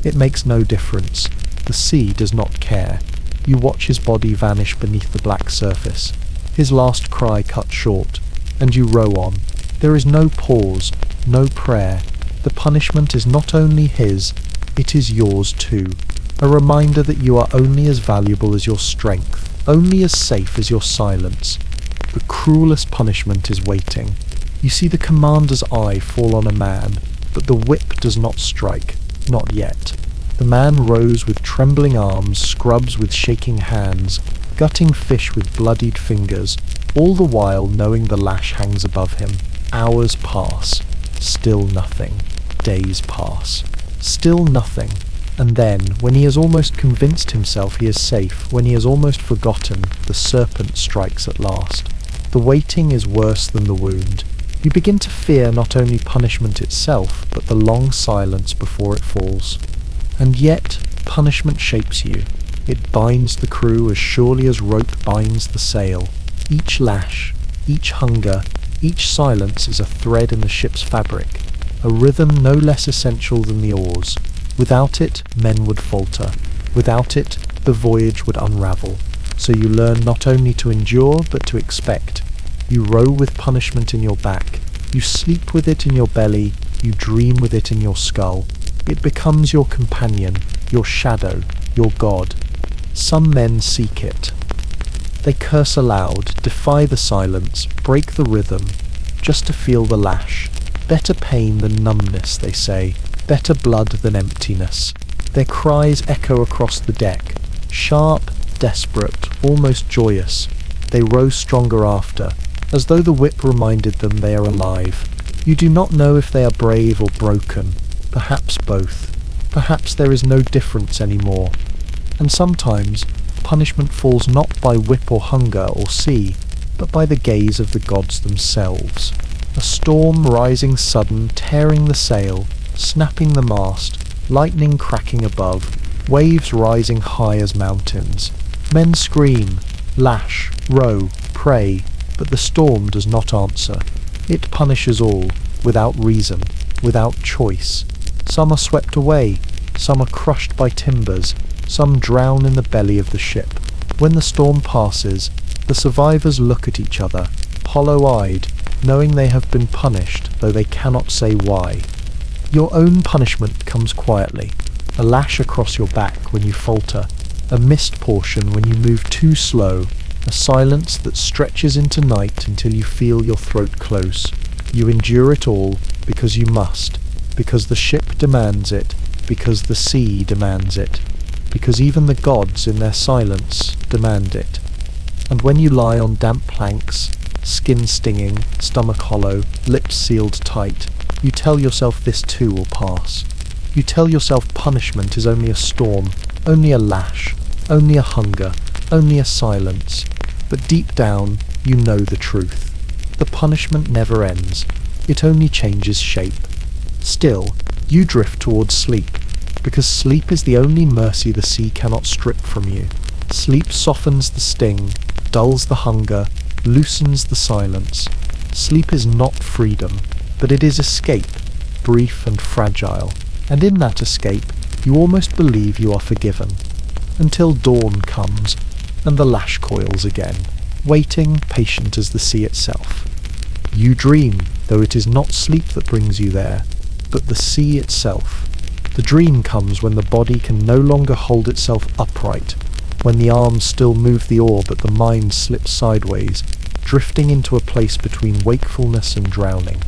It makes no difference. The sea does not care. You watch his body vanish beneath the black surface, his last cry cut short, and you row on. There is no pause, no prayer. The punishment is not only his, it is yours too. A reminder that you are only as valuable as your strength, only as safe as your silence. The cruelest punishment is waiting. You see the commander's eye fall on a man, but the whip does not strike, not yet. The man rows with trembling arms, scrubs with shaking hands, gutting fish with bloodied fingers, all the while knowing the lash hangs above him. Hours pass, still nothing. Days pass, still nothing. And then, when he has almost convinced himself he is safe, when he has almost forgotten, the serpent strikes at last. The waiting is worse than the wound. You begin to fear not only punishment itself, but the long silence before it falls. And yet, punishment shapes you. It binds the crew as surely as rope binds the sail. Each lash, each hunger, each silence is a thread in the ship's fabric, a rhythm no less essential than the oars. Without it, men would falter. Without it, the voyage would unravel. So you learn not only to endure, but to expect. You row with punishment in your back. You sleep with it in your belly. You dream with it in your skull. It becomes your companion, your shadow, your god. Some men seek it. They curse aloud, defy the silence, break the rhythm, just to feel the lash. Better pain than numbness, they say. Better blood than emptiness. Their cries echo across the deck, sharp, desperate, almost joyous. They row stronger after, as though the whip reminded them they are alive. You do not know if they are brave or broken. Perhaps both. Perhaps there is no difference anymore. And sometimes, punishment falls not by whip or hunger or sea, but by the gaze of the gods themselves. A storm rising sudden, tearing the sail, snapping the mast, lightning cracking above, waves rising high as mountains. Men scream, lash, row, pray, but the storm does not answer. It punishes all, without reason, without choice. Some are swept away, some are crushed by timbers, some drown in the belly of the ship. When the storm passes, the survivors look at each other, hollow-eyed, knowing they have been punished, though they cannot say why. Your own punishment comes quietly, a lash across your back when you falter, a missed portion when you move too slow, a silence that stretches into night until you feel your throat close. You endure it all because you must, because the ship demands it, because the sea demands it, because even the gods in their silence demand it. And when you lie on damp planks, skin stinging, stomach hollow, lips sealed tight, you tell yourself this too will pass. You tell yourself punishment is only a storm, only a lash, only a hunger, only a silence. But deep down, you know the truth. The punishment never ends. It only changes shape. Still, you drift towards sleep, because sleep is the only mercy the sea cannot strip from you. Sleep softens the sting, dulls the hunger, loosens the silence. Sleep is not freedom, but it is escape, brief and fragile. And in that escape, you almost believe you are forgiven. Until dawn comes, and the lash coils again, waiting, patient as the sea itself. You dream, though it is not sleep that brings you there, but the sea itself. The dream comes when the body can no longer hold itself upright, when the arms still move the oar but the mind slips sideways, drifting into a place between wakefulness and drowning.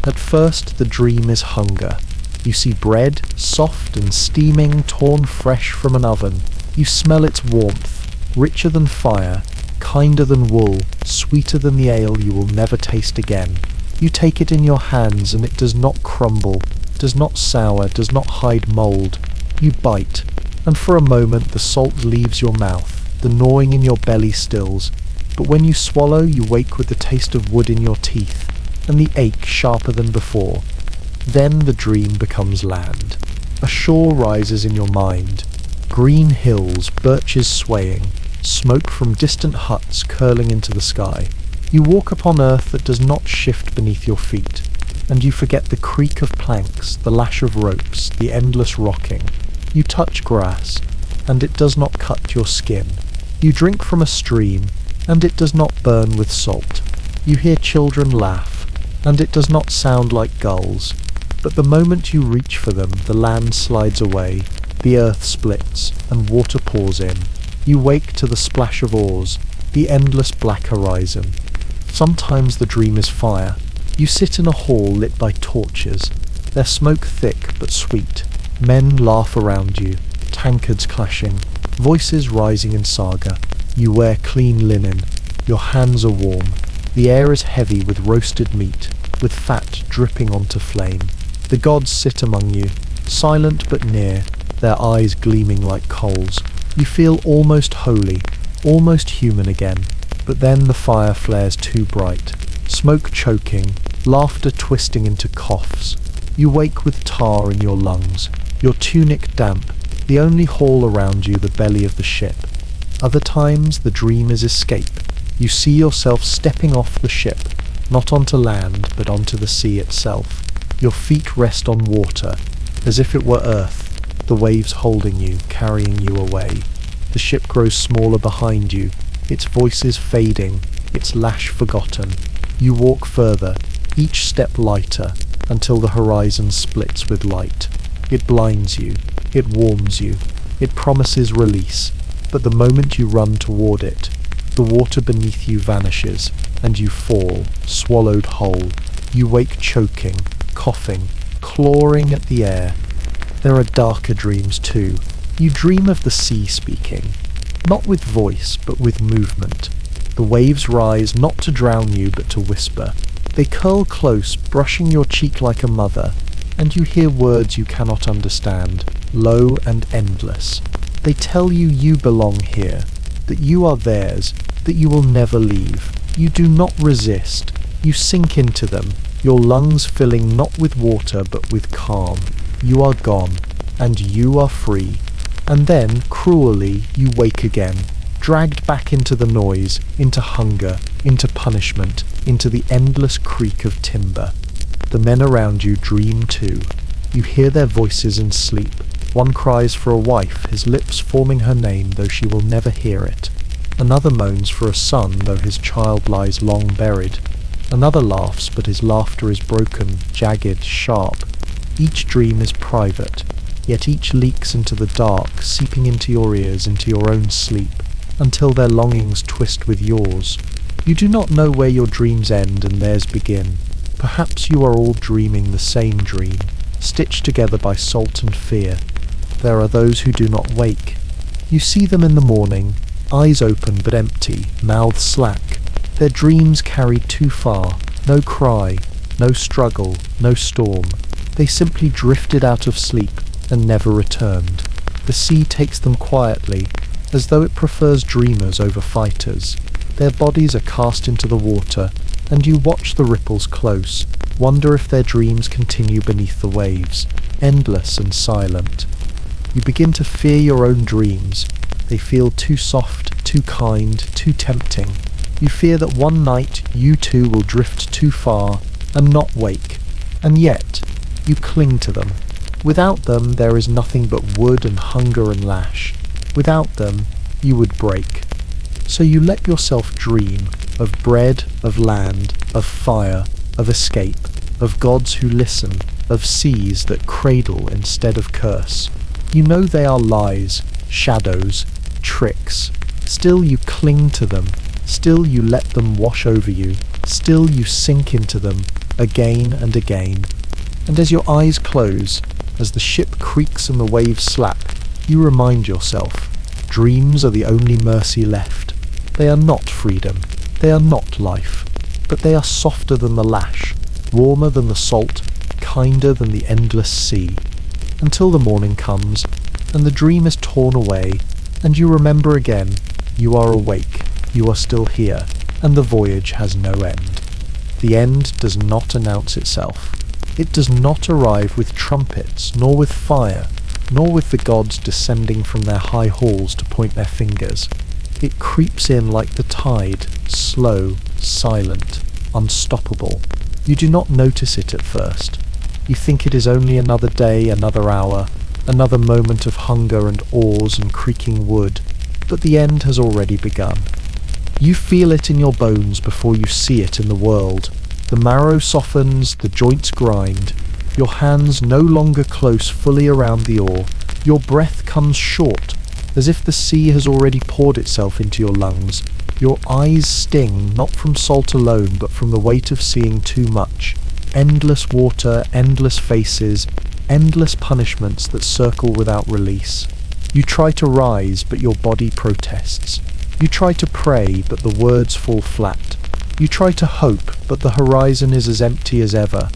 At first the dream is hunger. You see bread, soft and steaming, torn fresh from an oven. You smell its warmth, richer than fire, kinder than wool, sweeter than the ale you will never taste again. You take it in your hands and it does not crumble, does not sour, does not hide mould. You bite, and for a moment the salt leaves your mouth, the gnawing in your belly stills, but when you swallow you wake with the taste of wood in your teeth, and the ache sharper than before. Then the dream becomes land. A shore rises in your mind. Green hills, birches swaying, smoke from distant huts curling into the sky. You walk upon earth that does not shift beneath your feet, and you forget the creak of planks, the lash of ropes, the endless rocking. You touch grass, and it does not cut your skin. You drink from a stream, and it does not burn with salt. You hear children laugh, and it does not sound like gulls. But the moment you reach for them, the land slides away, the earth splits, and water pours in. You wake to the splash of oars, the endless black horizon. Sometimes the dream is fire. You sit in a hall lit by torches, their smoke thick but sweet. Men laugh around you, tankards clashing, voices rising in saga. You wear clean linen, your hands are warm. The air is heavy with roasted meat, with fat dripping onto flame. The gods sit among you, silent but near, their eyes gleaming like coals. You feel almost holy, almost human again, but then the fire flares too bright. Smoke choking, laughter twisting into coughs. You wake with tar in your lungs, your tunic damp, the only hall around you the belly of the ship. Other times the dream is escape. You see yourself stepping off the ship, not onto land but onto the sea itself. Your feet rest on water, as if it were earth, the waves holding you, carrying you away. The ship grows smaller behind you, its voices fading, its lash forgotten. You walk further, each step lighter, until the horizon splits with light. It blinds you, it warms you, it promises release, but the moment you run toward it, the water beneath you vanishes, and you fall, swallowed whole. You wake choking, coughing, clawing at the air. There are darker dreams too. You dream of the sea speaking, not with voice, but with movement. The waves rise not to drown you, but to whisper. They curl close, brushing your cheek like a mother, and you hear words you cannot understand, low and endless. They tell you you belong here, that you are theirs, that you will never leave. You do not resist. You sink into them, your lungs filling not with water but with calm. You are gone, and you are free. And then, cruelly, you wake again, dragged back into the noise, into hunger, into punishment, into the endless creak of timber. The men around you dream too. You hear their voices in sleep. One cries for a wife, his lips forming her name, though she will never hear it. Another moans for a son, though his child lies long buried. Another laughs, but his laughter is broken, jagged, sharp. Each dream is private, yet each leaks into the dark, seeping into your ears, into your own sleep, until their longings twist with yours. You do not know where your dreams end and theirs begin. Perhaps you are all dreaming the same dream, stitched together by salt and fear. There are those who do not wake. You see them in the morning, eyes open but empty, mouths slack. Their dreams carried too far, no cry, no struggle, no storm. They simply drifted out of sleep and never returned. The sea takes them quietly, as though it prefers dreamers over fighters. Their bodies are cast into the water, and you watch the ripples close, wonder if their dreams continue beneath the waves, endless and silent. You begin to fear your own dreams. They feel too soft, too kind, too tempting. You fear that one night you too will drift too far and not wake, and yet you cling to them. Without them there is nothing but wood and hunger and lash. Without them you would break. So you let yourself dream of bread, of land, of fire, of escape, of gods who listen, of seas that cradle instead of curse. You know they are lies, shadows, tricks. Still you cling to them. Still you let them wash over you. Still you sink into them, again and again. And as your eyes close, as the ship creaks and the waves slap, you remind yourself, dreams are the only mercy left. They are not freedom. They are not life. But they are softer than the lash, warmer than the salt, kinder than the endless sea. Until the morning comes, and the dream is torn away, and you remember again, you are awake, you are still here, and the voyage has no end. The end does not announce itself. It does not arrive with trumpets, nor with fire, nor with the gods descending from their high halls to point their fingers. It creeps in like the tide, slow, silent, unstoppable. You do not notice it at first. You think it is only another day, another hour, another moment of hunger and oars and creaking wood, but the end has already begun. You feel it in your bones before you see it in the world. The marrow softens, the joints grind, your hands no longer close fully around the oar, your breath comes short, as if the sea has already poured itself into your lungs. Your eyes sting, not from salt alone, but from the weight of seeing too much. Endless water, endless faces, endless punishments that circle without release. You try to rise, but your body protests. You try to pray, but the words fall flat. You try to hope, but the horizon is as empty as ever.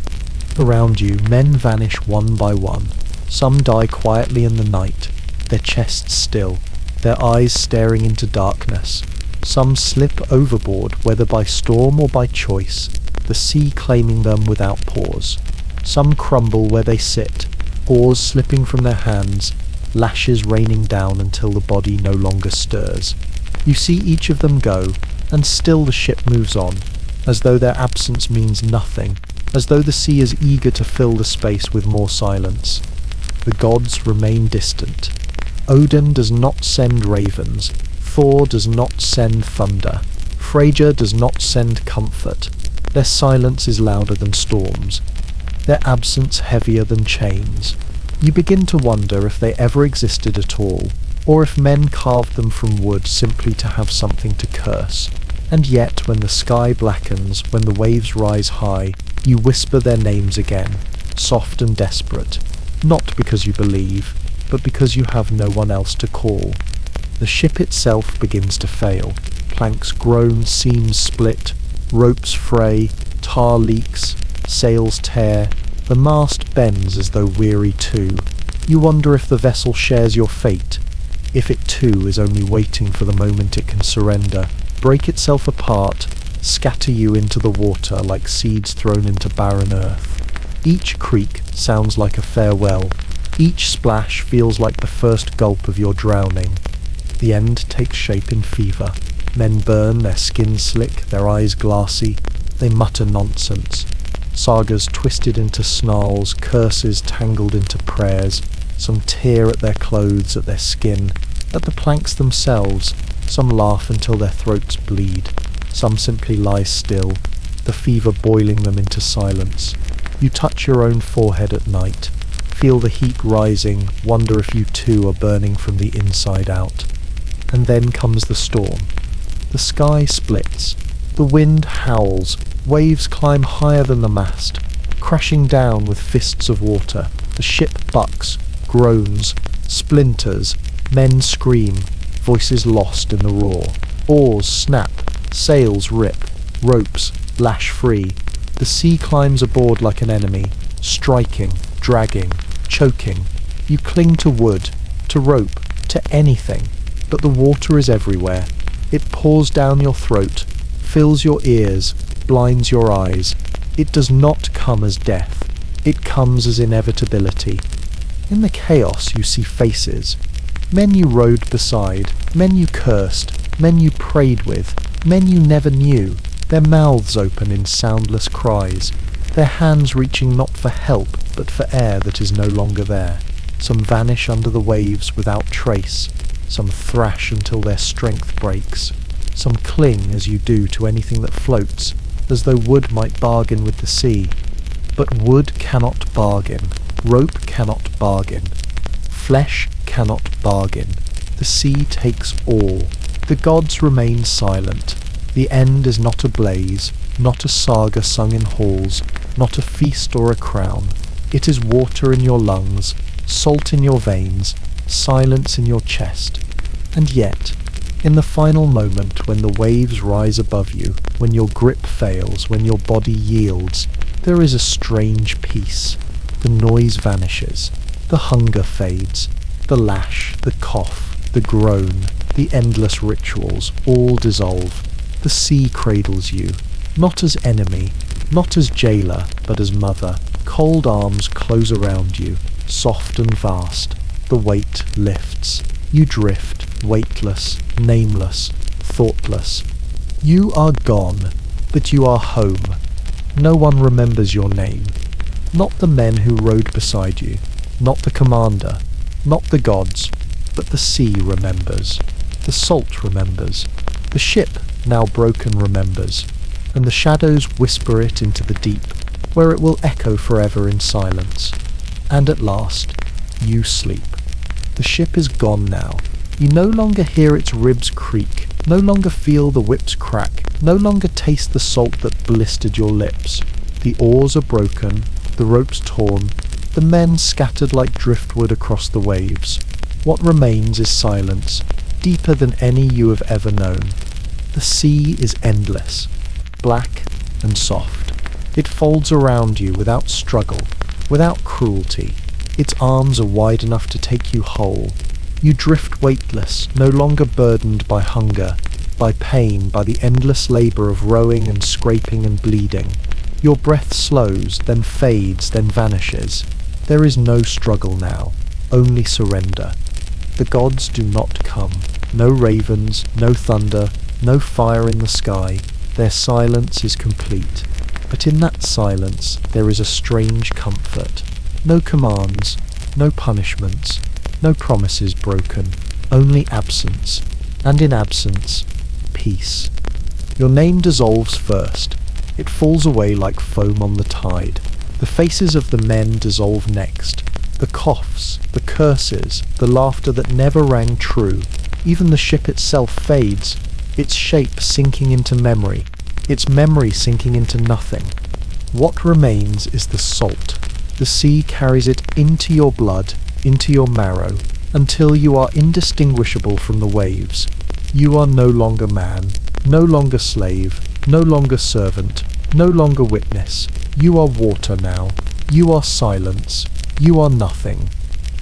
Around you, men vanish one by one. Some die quietly in the night, their chests still, their eyes staring into darkness. Some slip overboard, whether by storm or by choice, the sea claiming them without pause. Some crumble where they sit, oars slipping from their hands, lashes raining down until the body no longer stirs. You see each of them go, and still the ship moves on, as though their absence means nothing, as though the sea is eager to fill the space with more silence. The gods remain distant. Odin does not send ravens, Thor does not send thunder, Freyja does not send comfort. Their silence is louder than storms, their absence heavier than chains. You begin to wonder if they ever existed at all, or if men carved them from wood simply to have something to curse. And yet, when the sky blackens, when the waves rise high, you whisper their names again, soft and desperate, not because you believe, but because you have no one else to call. The ship itself begins to fail. Planks groan, seams split, ropes fray, tar leaks, sails tear, the mast bends as though weary too. You wonder if the vessel shares your fate, if it too is only waiting for the moment it can surrender, break itself apart, scatter you into the water like seeds thrown into barren earth. Each creak sounds like a farewell. Each splash feels like the first gulp of your drowning. The end takes shape in fever. Men burn, their skin slick, their eyes glassy. They mutter nonsense. Sagas twisted into snarls, curses tangled into prayers. Some tear at their clothes, at their skin, at the planks themselves. Some laugh until their throats bleed. Some simply lie still, the fever boiling them into silence. You touch your own forehead at night, feel the heat rising, wonder if you too are burning from the inside out. And then comes the storm. The sky splits. The wind howls. Waves climb higher than the mast, crashing down with fists of water. The ship bucks, groans, splinters, men scream, voices lost in the roar. Oars snap, sails rip, ropes lash free. The sea climbs aboard like an enemy, striking, dragging, choking. You cling to wood, to rope, to anything, but the water is everywhere. It pours down your throat, fills your ears, blinds your eyes. It does not come as death. It comes as inevitability. In the chaos you see faces. Men you rode beside, men you cursed, men you prayed with, men you never knew, their mouths open in soundless cries, their hands reaching not for help but for air that is no longer there. Some vanish under the waves without trace, some thrash until their strength breaks, some cling as you do to anything that floats, as though wood might bargain with the sea. But wood cannot bargain, rope cannot bargain, flesh cannot bargain. The sea takes all. The gods remain silent. The end is not a blaze, not a saga sung in halls, not a feast or a crown. It is water in your lungs, salt in your veins, silence in your chest. And yet, in the final moment when the waves rise above you, when your grip fails, when your body yields, there is a strange peace. The noise vanishes, the hunger fades, the lash, the cough, the groan, the endless rituals all dissolve. The sea cradles you, not as enemy, not as jailer, but as mother. Cold arms close around you, soft and vast. The weight lifts. You drift, weightless, nameless, thoughtless. You are gone, but you are home. No one remembers your name. Not the men who rode beside you, not the commander, not the gods, but the sea remembers. The salt remembers. The ship, now broken, remembers. And the shadows whisper it into the deep, where it will echo forever in silence. And at last, you sleep. The ship is gone now. You no longer hear its ribs creak, no longer feel the whips crack, no longer taste the salt that blistered your lips. The oars are broken, the ropes torn, the men scattered like driftwood across the waves. What remains is silence, deeper than any you have ever known. The sea is endless, black and soft. It folds around you without struggle, without cruelty. Its arms are wide enough to take you whole. You drift weightless, no longer burdened by hunger, by pain, by the endless labour of rowing and scraping and bleeding. Your breath slows, then fades, then vanishes. There is no struggle now, only surrender. The gods do not come. No ravens, no thunder, no fire in the sky. Their silence is complete. But in that silence there is a strange comfort. No commands, no punishments, no promises broken, only absence. And in absence, peace. Your name dissolves first. It falls away like foam on the tide. The faces of the men dissolve next. The coughs, the curses, the laughter that never rang true. Even the ship itself fades, its shape sinking into memory, its memory sinking into nothing. What remains is the salt. The sea carries it into your blood, into your marrow, until you are indistinguishable from the waves. You are no longer man, no longer slave, no longer servant, no longer witness. You are water now. You are silence. You are nothing.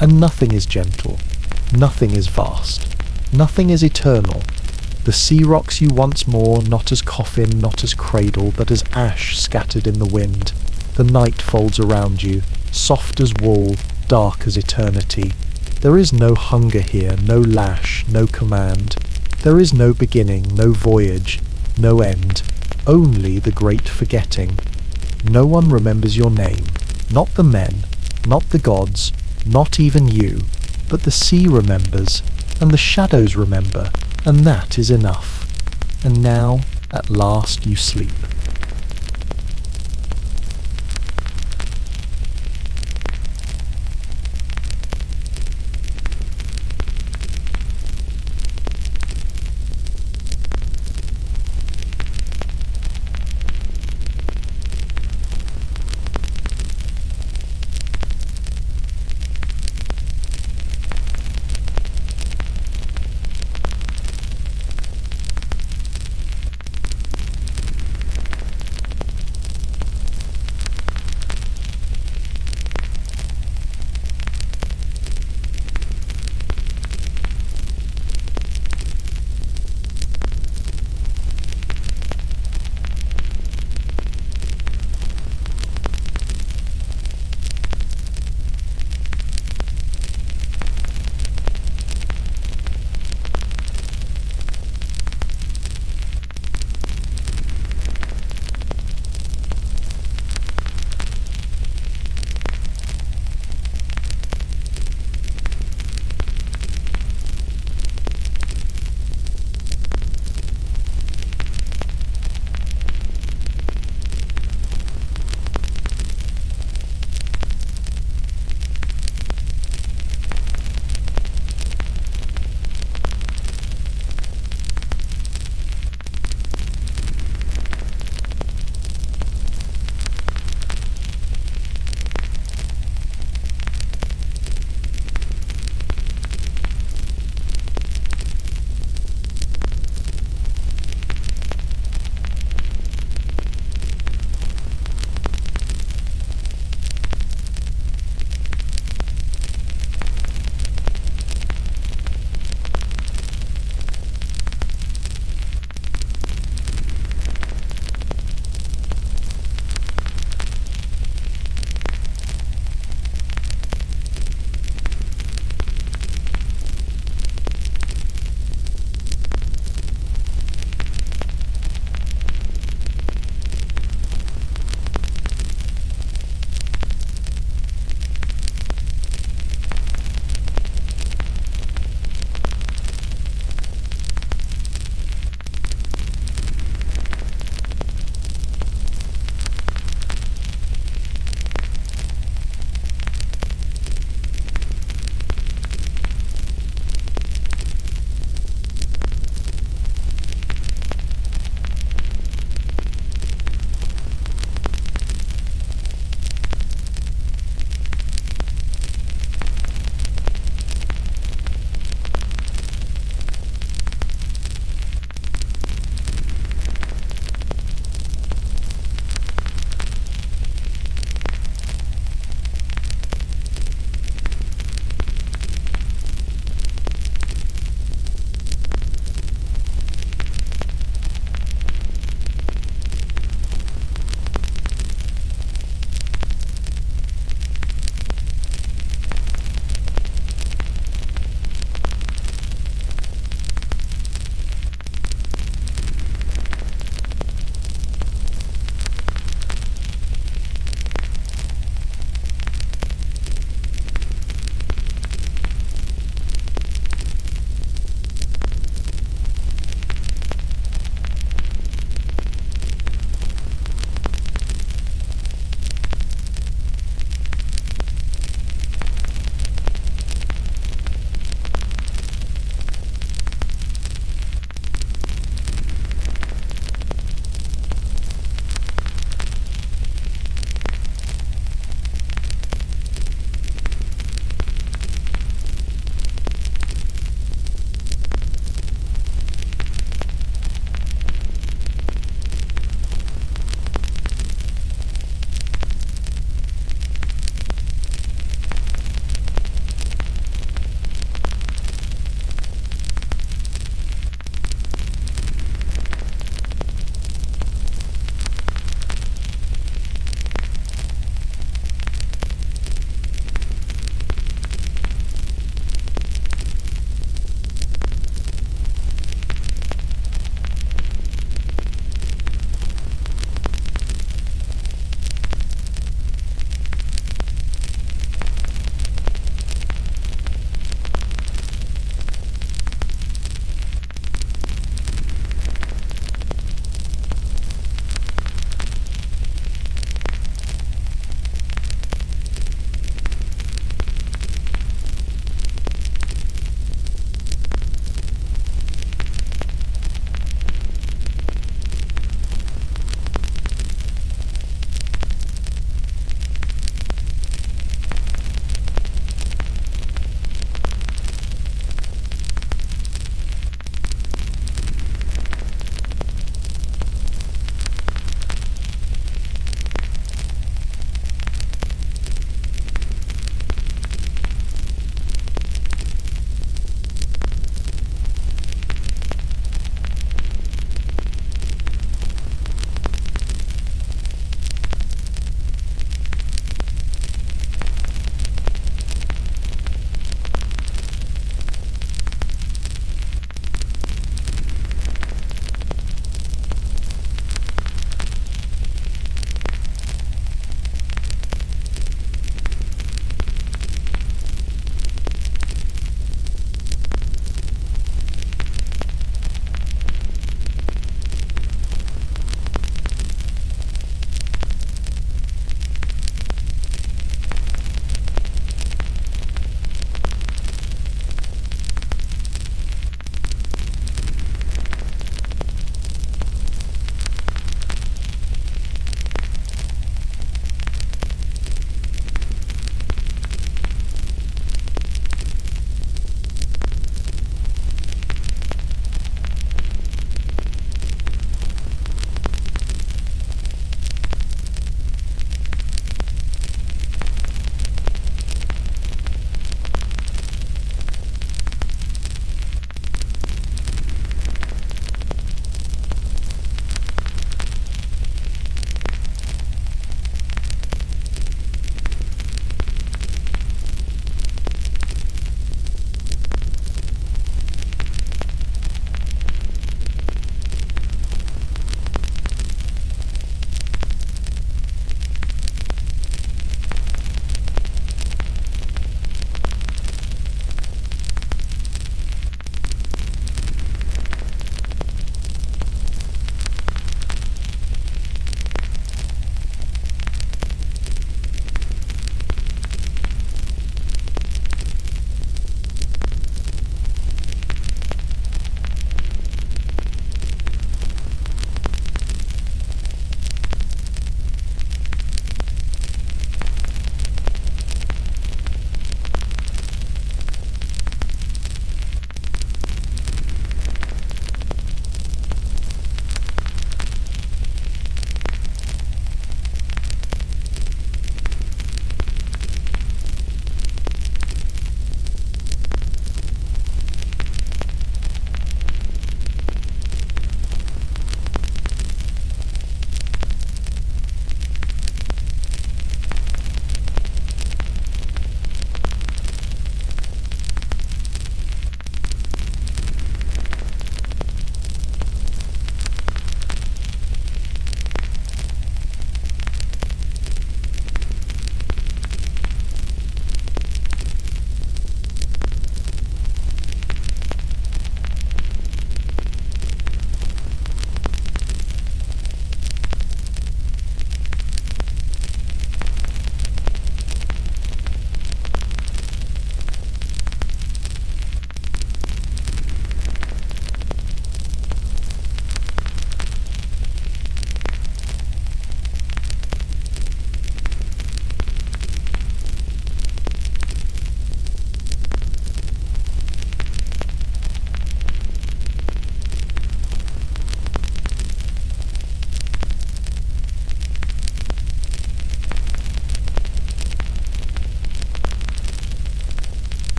And nothing is gentle. Nothing is vast. Nothing is eternal. The sea rocks you once more, not as coffin, not as cradle, but as ash scattered in the wind. The night folds around you, soft as wool, dark as eternity. There is no hunger here, no lash, no command. There is no beginning, no voyage, no end. Only the great forgetting. No one remembers your name. Not the men, not the gods, not even you. But the sea remembers, and the shadows remember, and that is enough. And now, at last, you sleep.